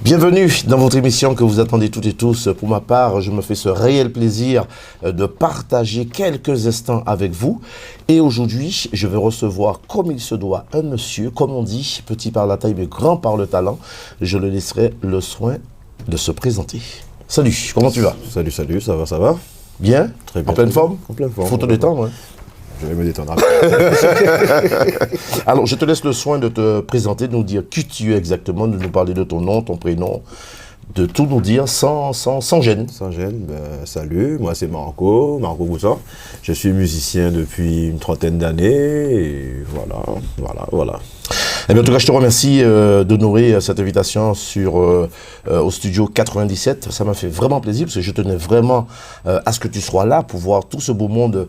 Bienvenue dans votre émission que vous attendez toutes et tous. Pour ma part, je me fais ce réel plaisir de partager quelques instants avec vous. Et aujourd'hui, je vais recevoir, comme il se doit, un monsieur, comme on dit, petit par la taille mais grand par le talent. Je le laisserai le soin de se présenter. Salut, comment tu vas? Salut, ça va? Bien? Très bien. En pleine forme? En pleine forme. Faut te détendre, hein? Je vais me détendre. Alors, je te laisse le soin de te présenter, de nous dire qui tu es exactement, de nous parler de ton nom, ton prénom, de tout nous dire sans gêne. Sans gêne, salut, moi c'est Marco Boussan. Je suis musicien depuis une trentaine d'années et voilà. Eh bien, en tout cas, je te remercie d'honorer cette invitation au studio 97. Ça m'a fait vraiment plaisir parce que je tenais vraiment à ce que tu sois là pour voir tout ce beau monde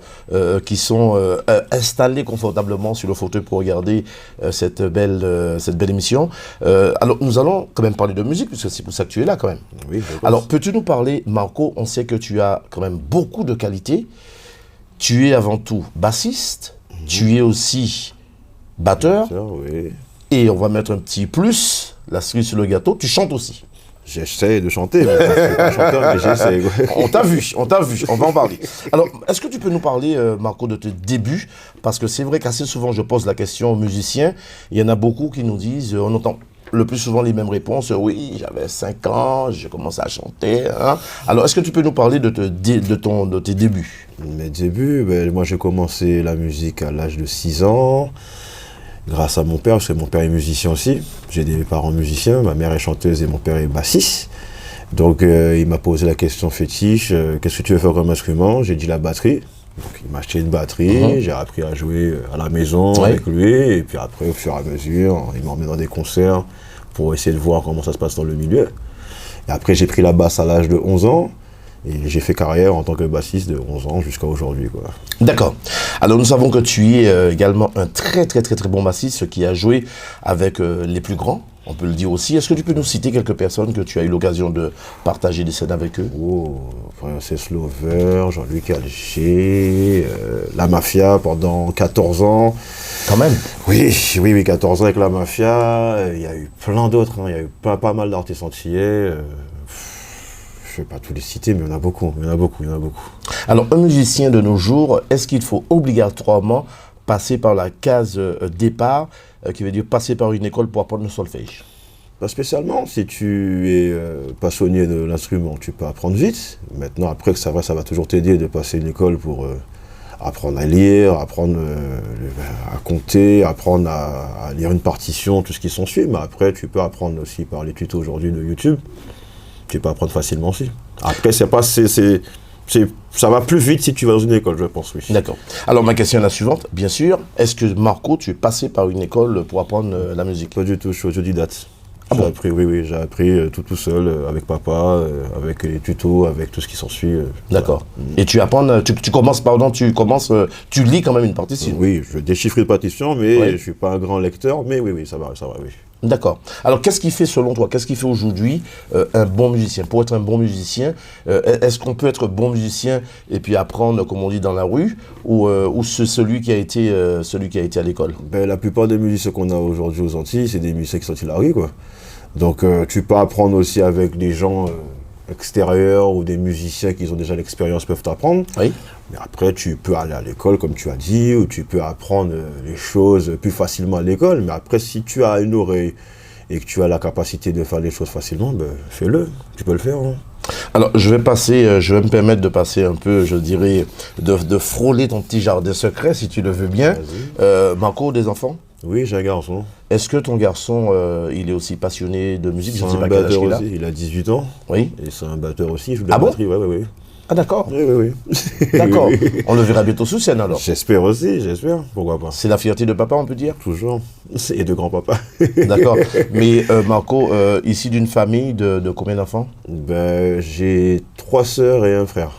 qui sont installés confortablement sur le fauteuil pour regarder cette belle émission. Alors, nous allons quand même parler de musique puisque c'est pour ça que tu es là quand même. Oui, alors, peux-tu nous parler, Marco? On sait que tu as quand même beaucoup de qualités. Tu es avant tout bassiste. Tu es aussi batteur. Oui. Et on va mettre un petit plus, la cerise sur le gâteau, tu chantes aussi. J'essaie de chanter, mais je suis pas chanteur, mais j'essaie. On t'a vu, on va en parler. Alors, est-ce que tu peux nous parler, Marco, de tes débuts? Parce que c'est vrai qu'assez souvent, je pose la question aux musiciens. Il y en a beaucoup qui nous disent, on entend le plus souvent les mêmes réponses. Oui, j'avais 5 ans, j'ai commencé à chanter. Hein. Alors, est-ce que tu peux nous parler de tes débuts? Mes débuts, moi j'ai commencé la musique à l'âge de 6 ans. Grâce à mon père, parce que mon père est musicien aussi. J'ai des parents musiciens, ma mère est chanteuse et mon père est bassiste. Donc il m'a posé la question fétiche, qu'est-ce que tu veux faire comme instrument? J'ai dit la batterie. Donc il m'a acheté une batterie, j'ai appris à jouer à la maison avec lui. Et puis après, au fur et à mesure, il m'a emmené dans des concerts pour essayer de voir comment ça se passe dans le milieu. Et après, j'ai pris la basse à l'âge de 11 ans. Et j'ai fait carrière en tant que bassiste de 11 ans jusqu'à aujourd'hui. D'accord. Alors nous savons que tu es également un très bon bassiste qui a joué avec les plus grands, on peut le dire aussi. Est-ce que tu peux nous citer quelques personnes que tu as eu l'occasion de partager des scènes avec eux? Princess Lover, Jean-Luc Alger, La Mafia pendant 14 ans. Quand même? Oui, 14 ans avec La Mafia. Il y a eu plein d'autres, il y a eu pas mal d'artistes entiers. Je ne vais pas tous les citer, mais il y en a beaucoup. Alors, un musicien de nos jours, est-ce qu'il faut obligatoirement passer par la case départ, qui veut dire passer par une école pour apprendre le solfège? Pas spécialement. Si tu es passionné de l'instrument, tu peux apprendre vite. Maintenant, après, ça va toujours t'aider de passer une école pour apprendre à lire, apprendre à compter, apprendre à lire une partition, tout ce qui s'ensuit. Mais après, tu peux apprendre aussi par les tutos aujourd'hui de YouTube. Tu peux apprendre facilement aussi. Après, ça va plus vite si tu vas dans une école, je pense, oui. D'accord. Alors, ma question est la suivante. Bien sûr, est-ce que, Marco, tu es passé par une école pour apprendre la musique? Pas du tout, je suis autodidacte. Ah bon? J'ai appris tout seul, avec papa, avec les tutos, avec tout ce qui s'ensuit. D'accord. Voilà. Et tu apprends, tu lis quand même une partition? Oui, je déchiffre une partition, mais je ne suis pas un grand lecteur, mais oui, ça va, oui. D'accord. Alors, qu'est-ce qui fait, selon toi, qu'est-ce qui fait aujourd'hui un bon musicien? Pour être un bon musicien, est-ce qu'on peut être bon musicien et puis apprendre, comme on dit, dans la rue, ou c'est celui qui a été à l'école? La plupart des musiciens qu'on a aujourd'hui aux Antilles, c'est des musiciens qui sont sortis de la rue, quoi. Donc, tu peux apprendre aussi avec des gens extérieurs ou des musiciens qui ont déjà l'expérience peuvent t'apprendre. Oui. Mais après, tu peux aller à l'école, comme tu as dit, ou tu peux apprendre les choses plus facilement à l'école. Mais après, si tu as une oreille et que tu as la capacité de faire les choses facilement, fais-le. Tu peux le faire. Hein. Alors, je vais me permettre de passer un peu, je dirais, de frôler ton petit jardin secret, si tu le veux bien. Marco, des enfants? Oui, j'ai un garçon. Est-ce que ton garçon, il est aussi passionné de musique? Je ne sais pas quel âge il a. Il a 18 ans. Oui. Et c'est un batteur aussi. Il joue de la batterie, oui. Ah d'accord. Oui. D'accord. On le verra bientôt sous scène alors. J'espère aussi, pourquoi pas. C'est la fierté de papa, on peut dire? Toujours. Et de grand-papa. D'accord. Mais Marco, issu d'une famille de combien d'enfants? J'ai 3 sœurs et un frère.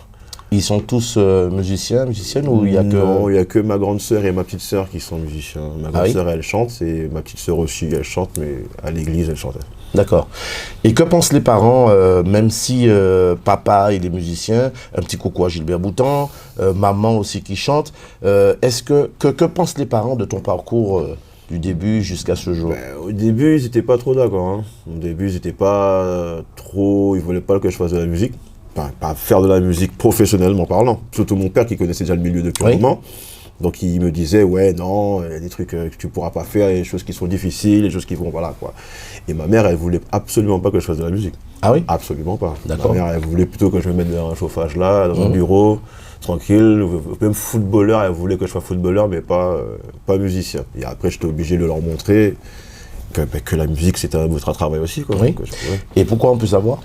Ils sont tous musiciennes ou il y a que... Non, il n'y a que ma grande sœur et ma petite sœur qui sont musiciens. Ma grande sœur, elle chante et ma petite sœur aussi, elle chante, mais à l'église, elle chante. D'accord. Et que pensent les parents, même si papa il est musicien, un petit coucou à Gilbert Boutan, maman aussi qui chante, que pensent les parents de ton parcours du début jusqu'à ce jour? Au début, ils n'étaient pas trop d'accord. Hein. Au début, ils n'étaient pas trop... Ils ne voulaient pas que je fasse de la musique. Enfin, pas faire de la musique professionnellement parlant. Surtout mon père qui connaissait déjà le milieu depuis un moment. Donc il me disait, ouais, non, il y a des trucs que tu ne pourras pas faire, il y a des choses qui sont difficiles, des choses qui vont, voilà, quoi. Et ma mère, elle voulait absolument pas que je fasse de la musique. Ah oui? Absolument pas. D'accord. Ma mère, elle voulait plutôt que je me mette dans un chauffage là, dans un bureau, tranquille. Même footballeur, elle voulait que je sois footballeur, mais pas musicien. Et après, j'étais obligé de leur montrer que la musique, c'était un beau travail aussi, quoi. Oui. Donc, Et pourquoi on peut savoir?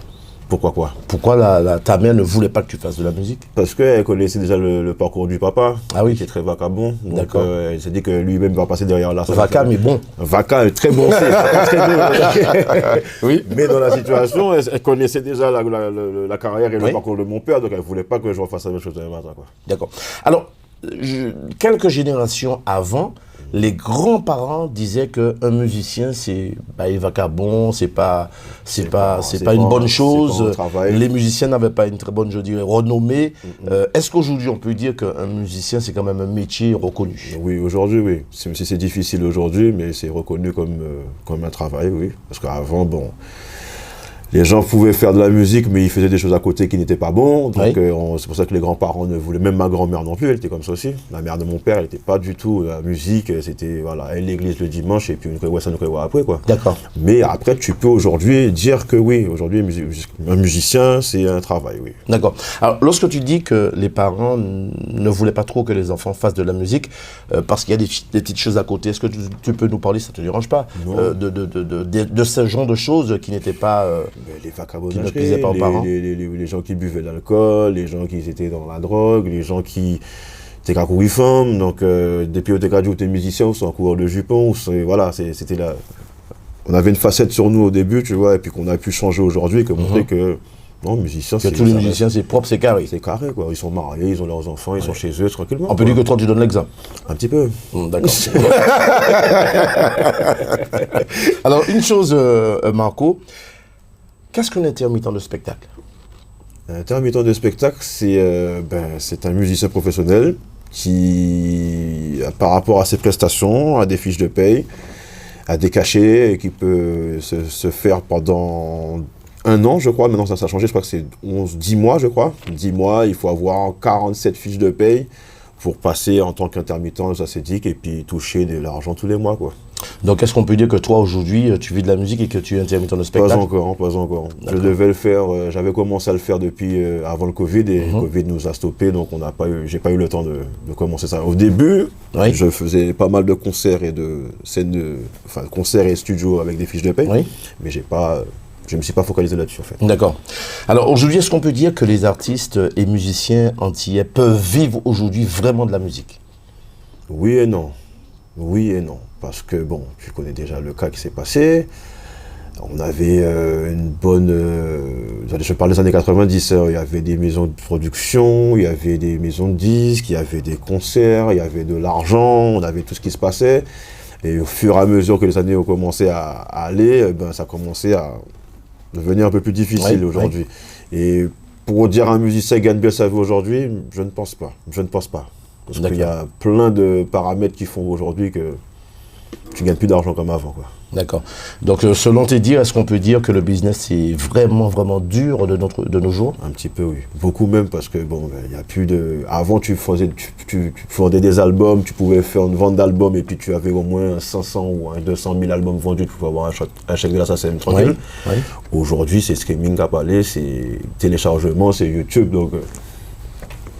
Pourquoi quoi? Pourquoi ta mère ne voulait pas que tu fasses de la musique? Parce qu'elle connaissait déjà le parcours du papa, qui est très vacabond. Donc elle s'est dit que lui-même va passer derrière là. Vaca, mais bon. Vaca est très bon aussi. Très bon. Oui. Mais dans la situation, elle connaissait déjà la carrière et le parcours de mon père, donc elle ne voulait pas que je refasse la même chose demain matin. D'accord. Alors, quelques générations avant, les grands-parents disaient qu'un musicien, c'est vacabond, c'est pas une bonne chose. Les musiciens n'avaient pas une très bonne, je dirais, renommée. Est-ce qu'aujourd'hui, on peut dire qu'un musicien, c'est quand même un métier reconnu? Oui, aujourd'hui, oui. C'est difficile aujourd'hui, mais c'est reconnu comme un travail, oui. Parce qu'avant, bon... Les gens pouvaient faire de la musique, mais ils faisaient des choses à côté qui n'étaient pas bons. Donc c'est pour ça que les grands-parents ne voulaient, même ma grand-mère non plus, elle était comme ça aussi. La mère de mon père, elle n'était pas du tout la musique, c'était, voilà, elle l'église le dimanche et puis ça nous prévoit après, quoi. D'accord. Mais après, tu peux aujourd'hui dire que oui, aujourd'hui, un musicien, c'est un travail, oui. D'accord. Alors, lorsque tu dis que les parents ne voulaient pas trop que les enfants fassent de la musique, parce qu'il y a des petites choses à côté, est-ce que tu peux nous parler, ça ne te dérange pas, de ce genre de choses qui n'étaient pas... les vacabonnageries, les gens qui buvaient de l'alcool, les gens qui étaient dans la drogue, les gens qui étaient qu'à courir femme. Donc, depuis au TKD où tu es musicien, ou c'est en coureur de jupon, voilà, c'était là. On avait une facette sur nous au début, tu vois, et puis qu'on a pu changer aujourd'hui, que montrer que, non, musicien, c'est... Que tous les musiciens, c'est propre, c'est carré. C'est carré, quoi. Ils sont mariés, ils ont leurs enfants, ils sont chez eux, tranquillement. On peut dire que toi, tu donnes l'exemple. Un petit peu. D'accord. Alors, une chose, Marco, qu'est-ce qu'un intermittent de spectacle? Un intermittent de spectacle, c'est un musicien professionnel qui, par rapport à ses prestations, a des fiches de paye, a des cachets, et qui peut se faire pendant 1 an, je crois. Maintenant, ça a changé, je crois que c'est 10 mois, je crois. 10 mois, il faut avoir 47 fiches de paye pour passer en tant qu'intermittent ascétique et puis toucher de l'argent tous les mois, quoi. Donc, est-ce qu'on peut dire que toi, aujourd'hui, tu vis de la musique et que tu es intermittent de spectacle? Pas encore, pas encore. Je devais le faire, j'avais commencé à le faire depuis avant le Covid et le Covid nous a stoppé, donc j'ai pas eu le temps de commencer ça. Au début, je faisais pas mal de concerts et de scènes, concerts et studios avec des fiches de paie, mais je me suis pas focalisé là-dessus, en fait. D'accord. Alors aujourd'hui, est-ce qu'on peut dire que les artistes et musiciens antillais peuvent vivre aujourd'hui vraiment de la musique? Oui et non. Oui et non. Parce que, bon, tu connais déjà le cas qui s'est passé. On avait une bonne... je parle des années 90, il y avait des maisons de production, il y avait des maisons de disques, il y avait des concerts, il y avait de l'argent, on avait tout ce qui se passait. Et au fur et à mesure que les années ont commencé à aller, ça a commencé à devenir un peu plus difficile aujourd'hui. Et pour dire un musicien gagne bien sa vie aujourd'hui, je ne pense pas. Je ne pense pas. Parce qu'il y a plein de paramètres qui font aujourd'hui que tu ne gagnes plus d'argent comme avant, quoi. D'accord. Donc, selon tes dires, est-ce qu'on peut dire que le business est vraiment, vraiment dur de nos jours? Un petit peu, oui. Beaucoup même, parce que, bon, il y a plus de... Avant, tu vendais des albums, tu pouvais faire une vente d'albums, et puis tu avais au moins 500 ou 200 000 albums vendus, tu pouvais avoir un chèque de la SACEM tranquille. Aujourd'hui, c'est streaming à parler, c'est téléchargement, c'est YouTube, donc...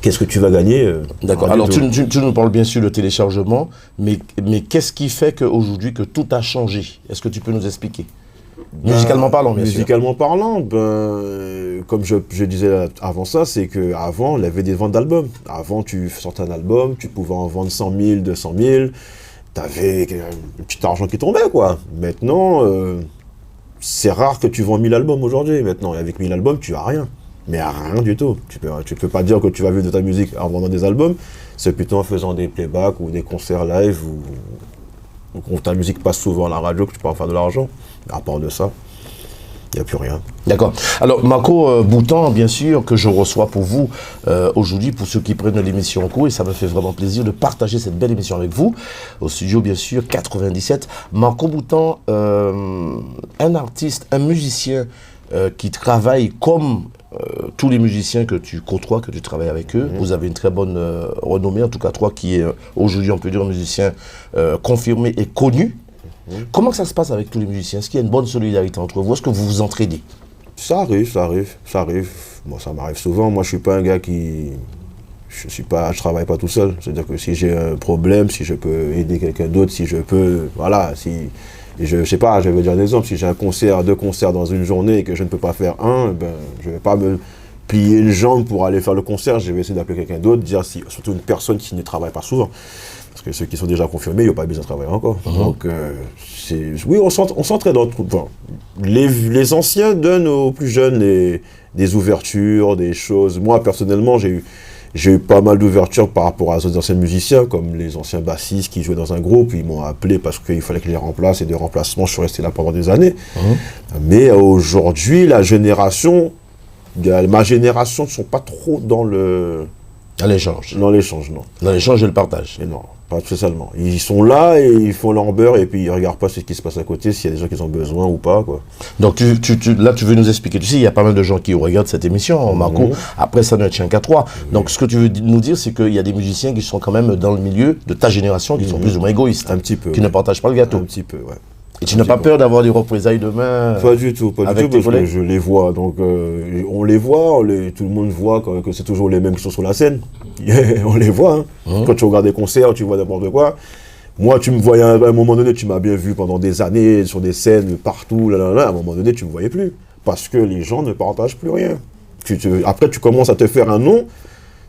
Qu'est-ce que tu vas gagner? D'accord. Alors, tu nous parles bien sûr de téléchargement, mais qu'est-ce qui fait qu'aujourd'hui que tout a changé? Est-ce que tu peux nous expliquer? Musicalement parlant, bien sûr. Musicalement parlant, comme je disais avant ça, c'est qu'avant, il y avait des ventes d'albums. Avant, tu sortais un album, tu pouvais en vendre 100 000, 200 000, tu avais un petit argent qui tombait, quoi. Maintenant, c'est rare que tu vends 1000 albums aujourd'hui. Maintenant, avec 1000 albums, tu n'as rien. Mais rien du tout. Tu peux pas dire que tu vas vivre de ta musique en vendant des albums. C'est plutôt en faisant des playbacks ou des concerts live où ta musique passe souvent à la radio que tu peux en faire de l'argent. À part de ça, Il n'y a plus rien. D'accord. Alors, Marco Boutan, bien sûr, que je reçois pour vous aujourd'hui, pour ceux qui prennent l'émission en cours, et ça me fait vraiment plaisir de partager cette belle émission avec vous, au studio, bien sûr, 97. Marco Boutan, un artiste, un musicien qui travaille comme tous les musiciens que tu côtoies, que tu travailles avec eux. Vous avez une très bonne renommée, en tout cas toi qui est aujourd'hui, on peut dire, un musicien confirmé et connu. Comment ça se passe avec tous les musiciens? Est-ce qu'il y a une bonne solidarité entre vous? Est-ce que vous vous entraidez? Ça arrive. Moi, ça m'arrive souvent. Moi, je suis pas un gars qui... Je travaille pas tout seul. C'est-à-dire que si j'ai un problème, si je peux aider quelqu'un d'autre, si je peux... Voilà, si... Je sais pas, je vais dire un exemple. Si j'ai un concert, 2 concerts dans une journée et que je ne peux pas faire un, ben, je vais pas me plier une jambe pour aller faire le concert. Je vais essayer d'appeler quelqu'un d'autre, surtout une personne qui ne travaille pas souvent. Parce que ceux qui sont déjà confirmés, ils n'ont pas besoin de travailler encore. Donc, oui, on s'entraide dans tout. Enfin, les anciens donnent aux plus jeunes des ouvertures, des choses. Moi, personnellement, j'ai eu pas mal d'ouvertures par rapport aux anciens musiciens, comme les anciens bassistes qui jouaient dans un groupe. Ils m'ont appelé parce qu'il fallait que je les remplace, et de remplacement, je suis resté là pendant des années. Mais aujourd'hui, ma génération ne sont pas trop dans l'échange. Dans l'échange, non. Dans l'échange et le partage. Et non, pas spécialement. Ils sont là et ils font leur beurre et puis ils regardent pas ce qui se passe à côté, s'il y a des gens qui ont besoin ou pas, quoi. Donc là, tu veux nous expliquer. Tu sais, il y a pas mal de gens qui regardent cette émission, Marco. Après, ça ne tient qu'à toi. Donc, ce que tu veux nous dire, c'est qu'il y a des musiciens qui sont quand même dans le milieu de ta génération, qui sont plus ou moins égoïstes. Un petit peu. Qui ne partagent pas le gâteau. Un petit peu, ouais. Et tu n'as pas peur d'avoir des représailles demain? Pas du tout, parce que je les vois. Donc, on les voit, tout le monde voit que c'est toujours les mêmes qui sont sur la scène. On les voit. Hein. Quand tu regardes des concerts, tu vois n'importe quoi. Moi, tu me voyais à un moment donné, tu m'as bien vu pendant des années sur des scènes partout. À un moment donné, tu ne me voyais plus. Parce que les gens ne partagent plus rien. Après, tu commences à te faire un nom.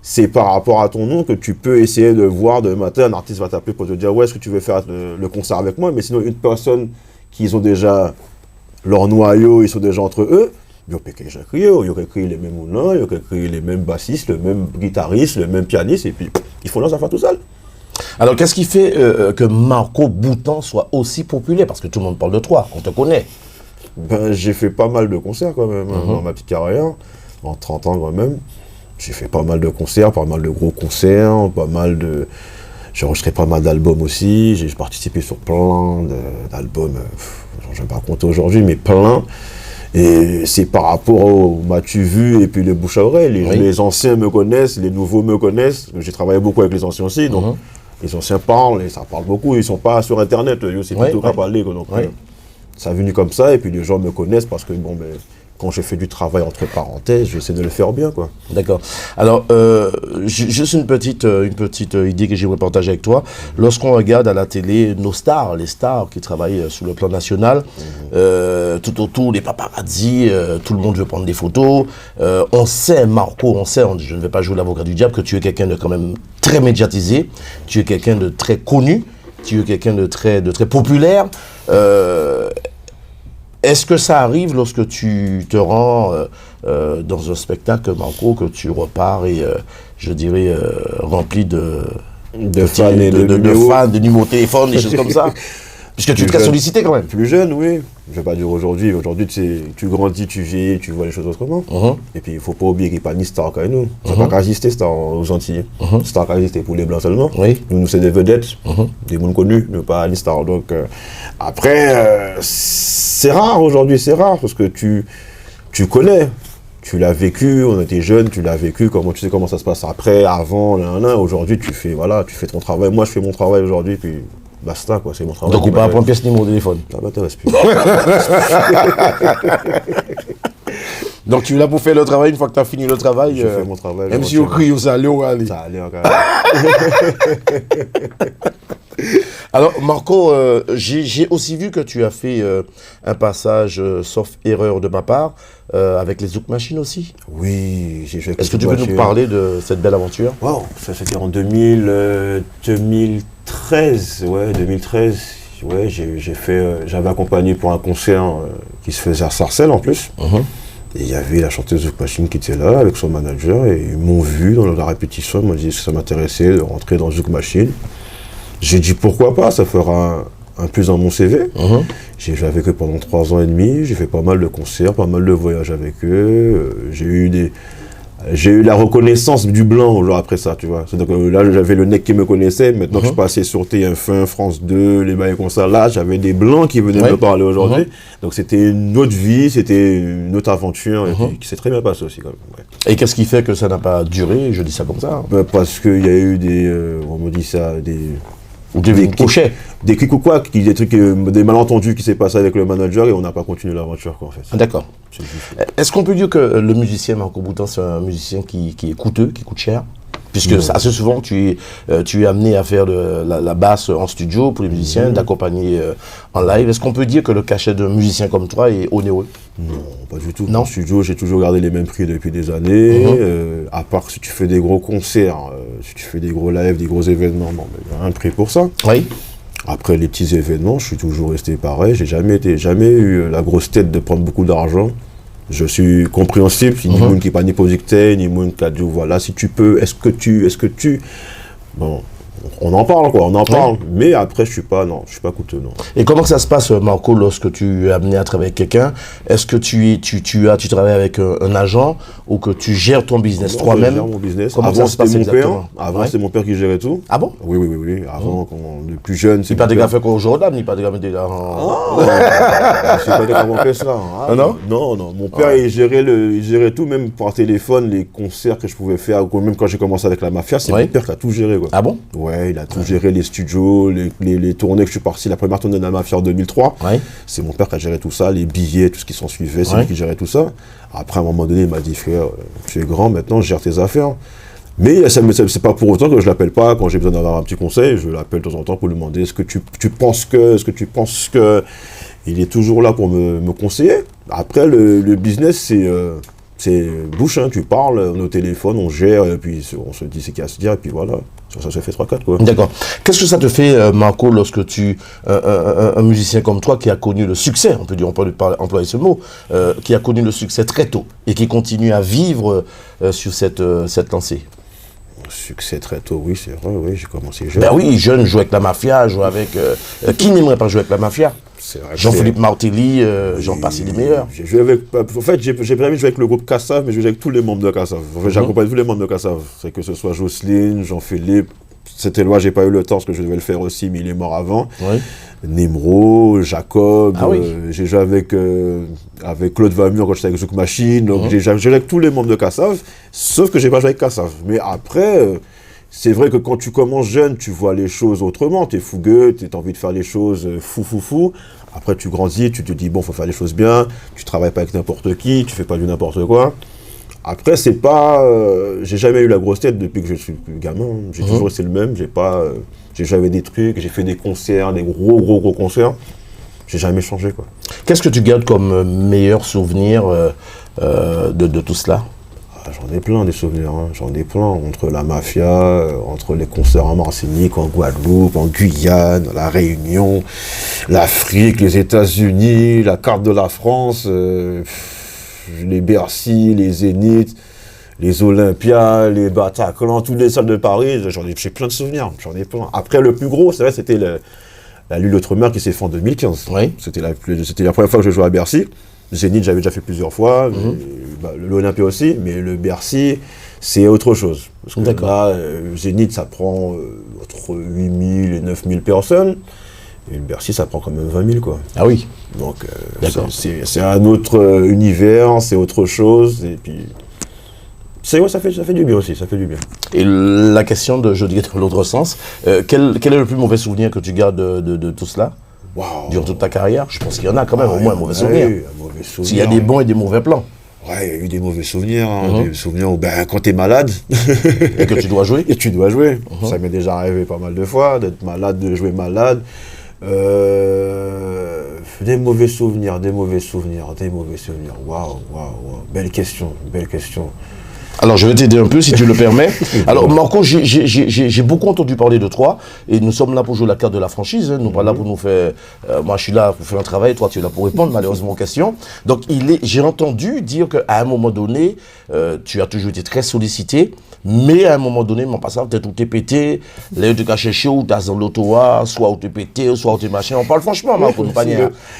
C'est par rapport à ton nom que tu peux essayer de voir demain matin, un artiste va t'appeler pour te dire « Ouais, est-ce que tu veux faire le concert avec moi ?» Mais sinon, une personne qui ont déjà leur noyau, ils sont déjà entre eux, ils auraient créé les mêmes moulins, ils auraient créé les mêmes bassistes, le même guitariste, le même pianiste, et puis ils font leurs affaires tout seuls. Alors, qu'est-ce qui fait que Marco Boutan soit aussi populaire? Parce que tout le monde parle de toi, on te connaît. Ben, j'ai fait pas mal de concerts quand même, dans ma petite carrière, en 30 ans quand même. J'ai fait pas mal de concerts, pas mal de gros concerts, j'ai enregistré pas mal d'albums aussi, j'ai participé sur plein d'albums, je ne vais pas compter aujourd'hui, mais plein. Et c'est par rapport au m'as-tu vu et puis les bouche à oreille. Les anciens me connaissent, les nouveaux me connaissent. J'ai travaillé beaucoup avec les anciens aussi, donc les anciens parlent et ça parle beaucoup. Ils ne sont pas sur Internet, c'est plutôt qu'à parler. Donc, ça a venu comme ça et puis les gens me connaissent parce que bon, quand je fais du travail entre parenthèses, j'essaie de le faire bien, quoi. D'accord. Alors, juste une petite idée que j'aimerais partager avec toi. Lorsqu'on regarde à la télé nos stars, les stars qui travaillent sur le plan national, tout autour, les paparazzi, tout le monde veut prendre des photos. On sait, Marco, je ne vais pas jouer l'avocat du diable, que tu es quelqu'un de quand même très médiatisé, tu es quelqu'un de très connu, tu es quelqu'un de très populaire. Est-ce que ça arrive lorsque tu te rends dans un spectacle, Marco, que tu repars et, je dirais, rempli de fans, de numéros de téléphone, des choses comme ça? Puisque tu es très sollicité quand même. Plus jeune, oui. Je ne vais pas dire aujourd'hui. Aujourd'hui, tu grandis, tu vieillis, tu vois les choses autrement. Et puis, il ne faut pas oublier qu'il n'y a pas ni star comme nous. Ça n'a pas qu'à exister, star aux Antilles. Star qu'à exister pour les Blancs seulement. Nous, c'est des vedettes, des mondes connus, mais pas ni star. Donc, après, c'est rare aujourd'hui, c'est rare, parce que tu connais. Tu l'as vécu, on était jeunes, tu l'as vécu, tu sais comment ça se passe après, avant, aujourd'hui, tu fais ton travail. Moi, je fais mon travail aujourd'hui, puis basta, quoi, c'est mon travail. Donc, on peut prendre pièce numéro de téléphone. Ça m'intéresse plus. Donc, tu es là pour faire le travail, une fois que tu as fini le travail. Je fais mon travail. Même si on crie, ça allait, on va aller. Ça allait encore. Alors, Marco, j'ai aussi vu que tu as fait un passage, sauf erreur de ma part, avec les Zouk Machines aussi. Oui, j'ai fait. Est-ce que tu peux nous parler de cette belle aventure? Wow, ça c'était en 2013, ouais, 2013. Ouais, j'avais accompagné pour un concert qui se faisait à Sarcelles en plus. Et il y avait la chanteuse Zouk Machine qui était là avec son manager et ils m'ont vu dans la répétition, ils m'ont dit que ça m'intéressait de rentrer dans Zouk Machine. J'ai dit pourquoi pas, ça fera un plus dans mon CV. J'ai joué avec eux pendant 3 ans et demi, j'ai fait pas mal de concerts, pas mal de voyages avec eux. J'ai eu la reconnaissance du blanc genre après ça, tu vois. Donc là, j'avais le nec qui me connaissait. Maintenant que je passais sur TF1, France 2, les bails comme ça, là, j'avais des blancs qui venaient me parler aujourd'hui. Donc c'était une autre vie, c'était une autre aventure qui s'est très bien passée aussi quand même. Et qu'est-ce qui fait que ça n'a pas duré? Je dis ça comme ça. Parce qu'il y a eu on me dit ça, des crochets. Des clics ou quoi, des trucs, des malentendus qui s'est passé avec le manager et on n'a pas continué l'aventure quoi en fait. D'accord. Est-ce qu'on peut dire que le musicien Marco Boutan, c'est un musicien qui est coûteux, qui coûte cher? Puisque assez souvent, tu es amené à faire la basse en studio pour les musiciens, d'accompagner en live. Est-ce qu'on peut dire que le cachet d'un musicien comme toi est onéreux? Non, pas du tout. Non. En studio, j'ai toujours gardé les mêmes prix depuis des années. À part si tu fais des gros concerts, si tu fais des gros lives, des gros événements, non, mais il y a un prix pour ça. Oui. Après les petits événements, je suis toujours resté pareil. J'ai jamais eu la grosse tête de prendre beaucoup d'argent. Je suis compréhensible, ni monde qui n'est pas ni positif, ni monde qui a dit voilà, si tu peux, est-ce que tu. Bon, on en parle quoi, on en parle. Mais après, je suis pas coûteux, non. Et comment ça se passe, Marco, lorsque tu es amené à travailler avec quelqu'un? Est-ce que tu travailles avec un agent ou que tu gères ton business toi-même? Je gère mon business. Comment avant, ça se passe exactement? Avant, c'était mon père qui gérait tout. Ah bon? Oui. Avant, quand le plus jeune, c'est. Pas des gars fait qu'aujourd'hui, ni pas des gars des gars. Je sais pas comment on fait ça. Ah non? Non. Mon père, il gérait tout, même par téléphone, les concerts que je pouvais faire, même quand j'ai commencé avec la mafia, c'est mon père qui a tout géré, quoi. Ah bon? Ouais, il a tout géré, les studios, les tournées que je suis parti, la première tournée de la mafia en 2003. C'est mon père qui a géré tout ça, les billets, tout ce qui s'en suivait, c'est lui qui gérait tout ça. Après, à un moment donné, il m'a dit, frère, tu es grand, maintenant, je gère tes affaires. Mais c'est pas pour autant que je l'appelle pas quand j'ai besoin d'avoir un petit conseil. Je l'appelle de temps en temps pour lui demander est-ce que tu penses que. Il est toujours là pour me conseiller. Après, le business, c'est bouche, hein, tu parles, on est au téléphone, on gère, et puis on se dit ce qu'il y a à se dire, et puis voilà, ça se fait 3-4 quoi. D'accord. Qu'est-ce que ça te fait, Marco, lorsque un musicien comme toi qui a connu le succès, on peut employer ce mot, qui a connu le succès très tôt et qui continue à vivre sur cette lancée? Succès très tôt, oui, c'est vrai, oui, j'ai commencé jeune. Ben oui, jeune, jouer avec la mafia, jouer avec... qui n'aimerait pas jouer avec la mafia? Jean-Philippe Martelly, j'en passe les meilleurs. J'ai joué avec... En fait, j'ai jamais joué avec le groupe Kassav, mais j'ai joué avec tous les membres de Kassav. En fait, j'accompagne tous les membres de Kassav. C'est que ce soit Jocelyne, Jean-Philippe, c'était loin, j'ai pas eu le temps, parce que je devais le faire aussi, mais il est mort avant. Nimro, Jacob, j'ai joué avec Claude Vamur quand j'étais avec Zouk Machine, donc j'ai joué avec tous les membres de Kassav, sauf que j'ai pas joué avec Kassav. Mais après, c'est vrai que quand tu commences jeune, tu vois les choses autrement, tu es fougueux, tu as envie de faire les choses fou. Après tu grandis, tu te dis bon, faut faire les choses bien, tu travailles pas avec n'importe qui, tu fais pas du n'importe quoi. Après, c'est pas... j'ai jamais eu la grosse tête depuis que je suis gamin. J'ai toujours resté le même. J'ai jamais des trucs, j'ai fait des concerts, des gros concerts. J'ai jamais changé, quoi. Qu'est-ce que tu gardes comme meilleur souvenir de tout cela? J'en ai plein des souvenirs, hein. J'en ai plein. Entre la mafia, entre les concerts en Martinique, en Guadeloupe, en Guyane, la Réunion, l'Afrique, les États-Unis, la carte de la France... les Bercy, les Zénith, les Olympias, les Bataclan, toutes les salles de Paris, j'ai plein de souvenirs, j'en ai plein. Après, le plus gros, c'est vrai, c'était la Lune Outre-mer qui s'est fait en 2015. C'était la première fois que je jouais à Bercy. Zénith, j'avais déjà fait plusieurs fois, l'Olympia aussi, mais le Bercy, c'est autre chose. Parce que là, Zénith, ça prend entre 8000 et 9000 personnes. Et le Bercy, ça prend quand même 20 000, quoi. Ah oui. Donc, c'est un autre univers, c'est autre chose, et puis... ça fait du bien aussi, ça fait du bien. Et la question, je dirais dans l'autre sens, quel est le plus mauvais souvenir que tu gardes de tout cela durant toute ta carrière? Je pense qu'il y en a quand même, au moins un mauvais souvenir. S'il y a des bons et des mauvais plans. Ouais, il y a eu des mauvais souvenirs, des souvenirs où quand t'es malade... et que tu dois jouer. Et tu dois jouer. Ça m'est déjà arrivé pas mal de fois, d'être malade, de jouer malade. Des mauvais souvenirs. Waouh. Belle question. Alors, je vais t'aider un peu, si tu le permets. Alors, Marco, j'ai beaucoup entendu parler de toi, et nous sommes là pour jouer la carte de la franchise. Hein. Nous sommes pas là pour nous faire... moi, je suis là pour faire un travail, toi, tu es là pour répondre, malheureusement, aux questions. Donc, j'ai entendu dire qu'à un moment donné, tu as toujours été très sollicité, mais à un moment donné, mon passage, peut-être où t'es pété, là, où tu as cherché, où tu as dans l'auto, soit où tu es pété, soit où tu es machin. On parle franchement, Marco, nous pas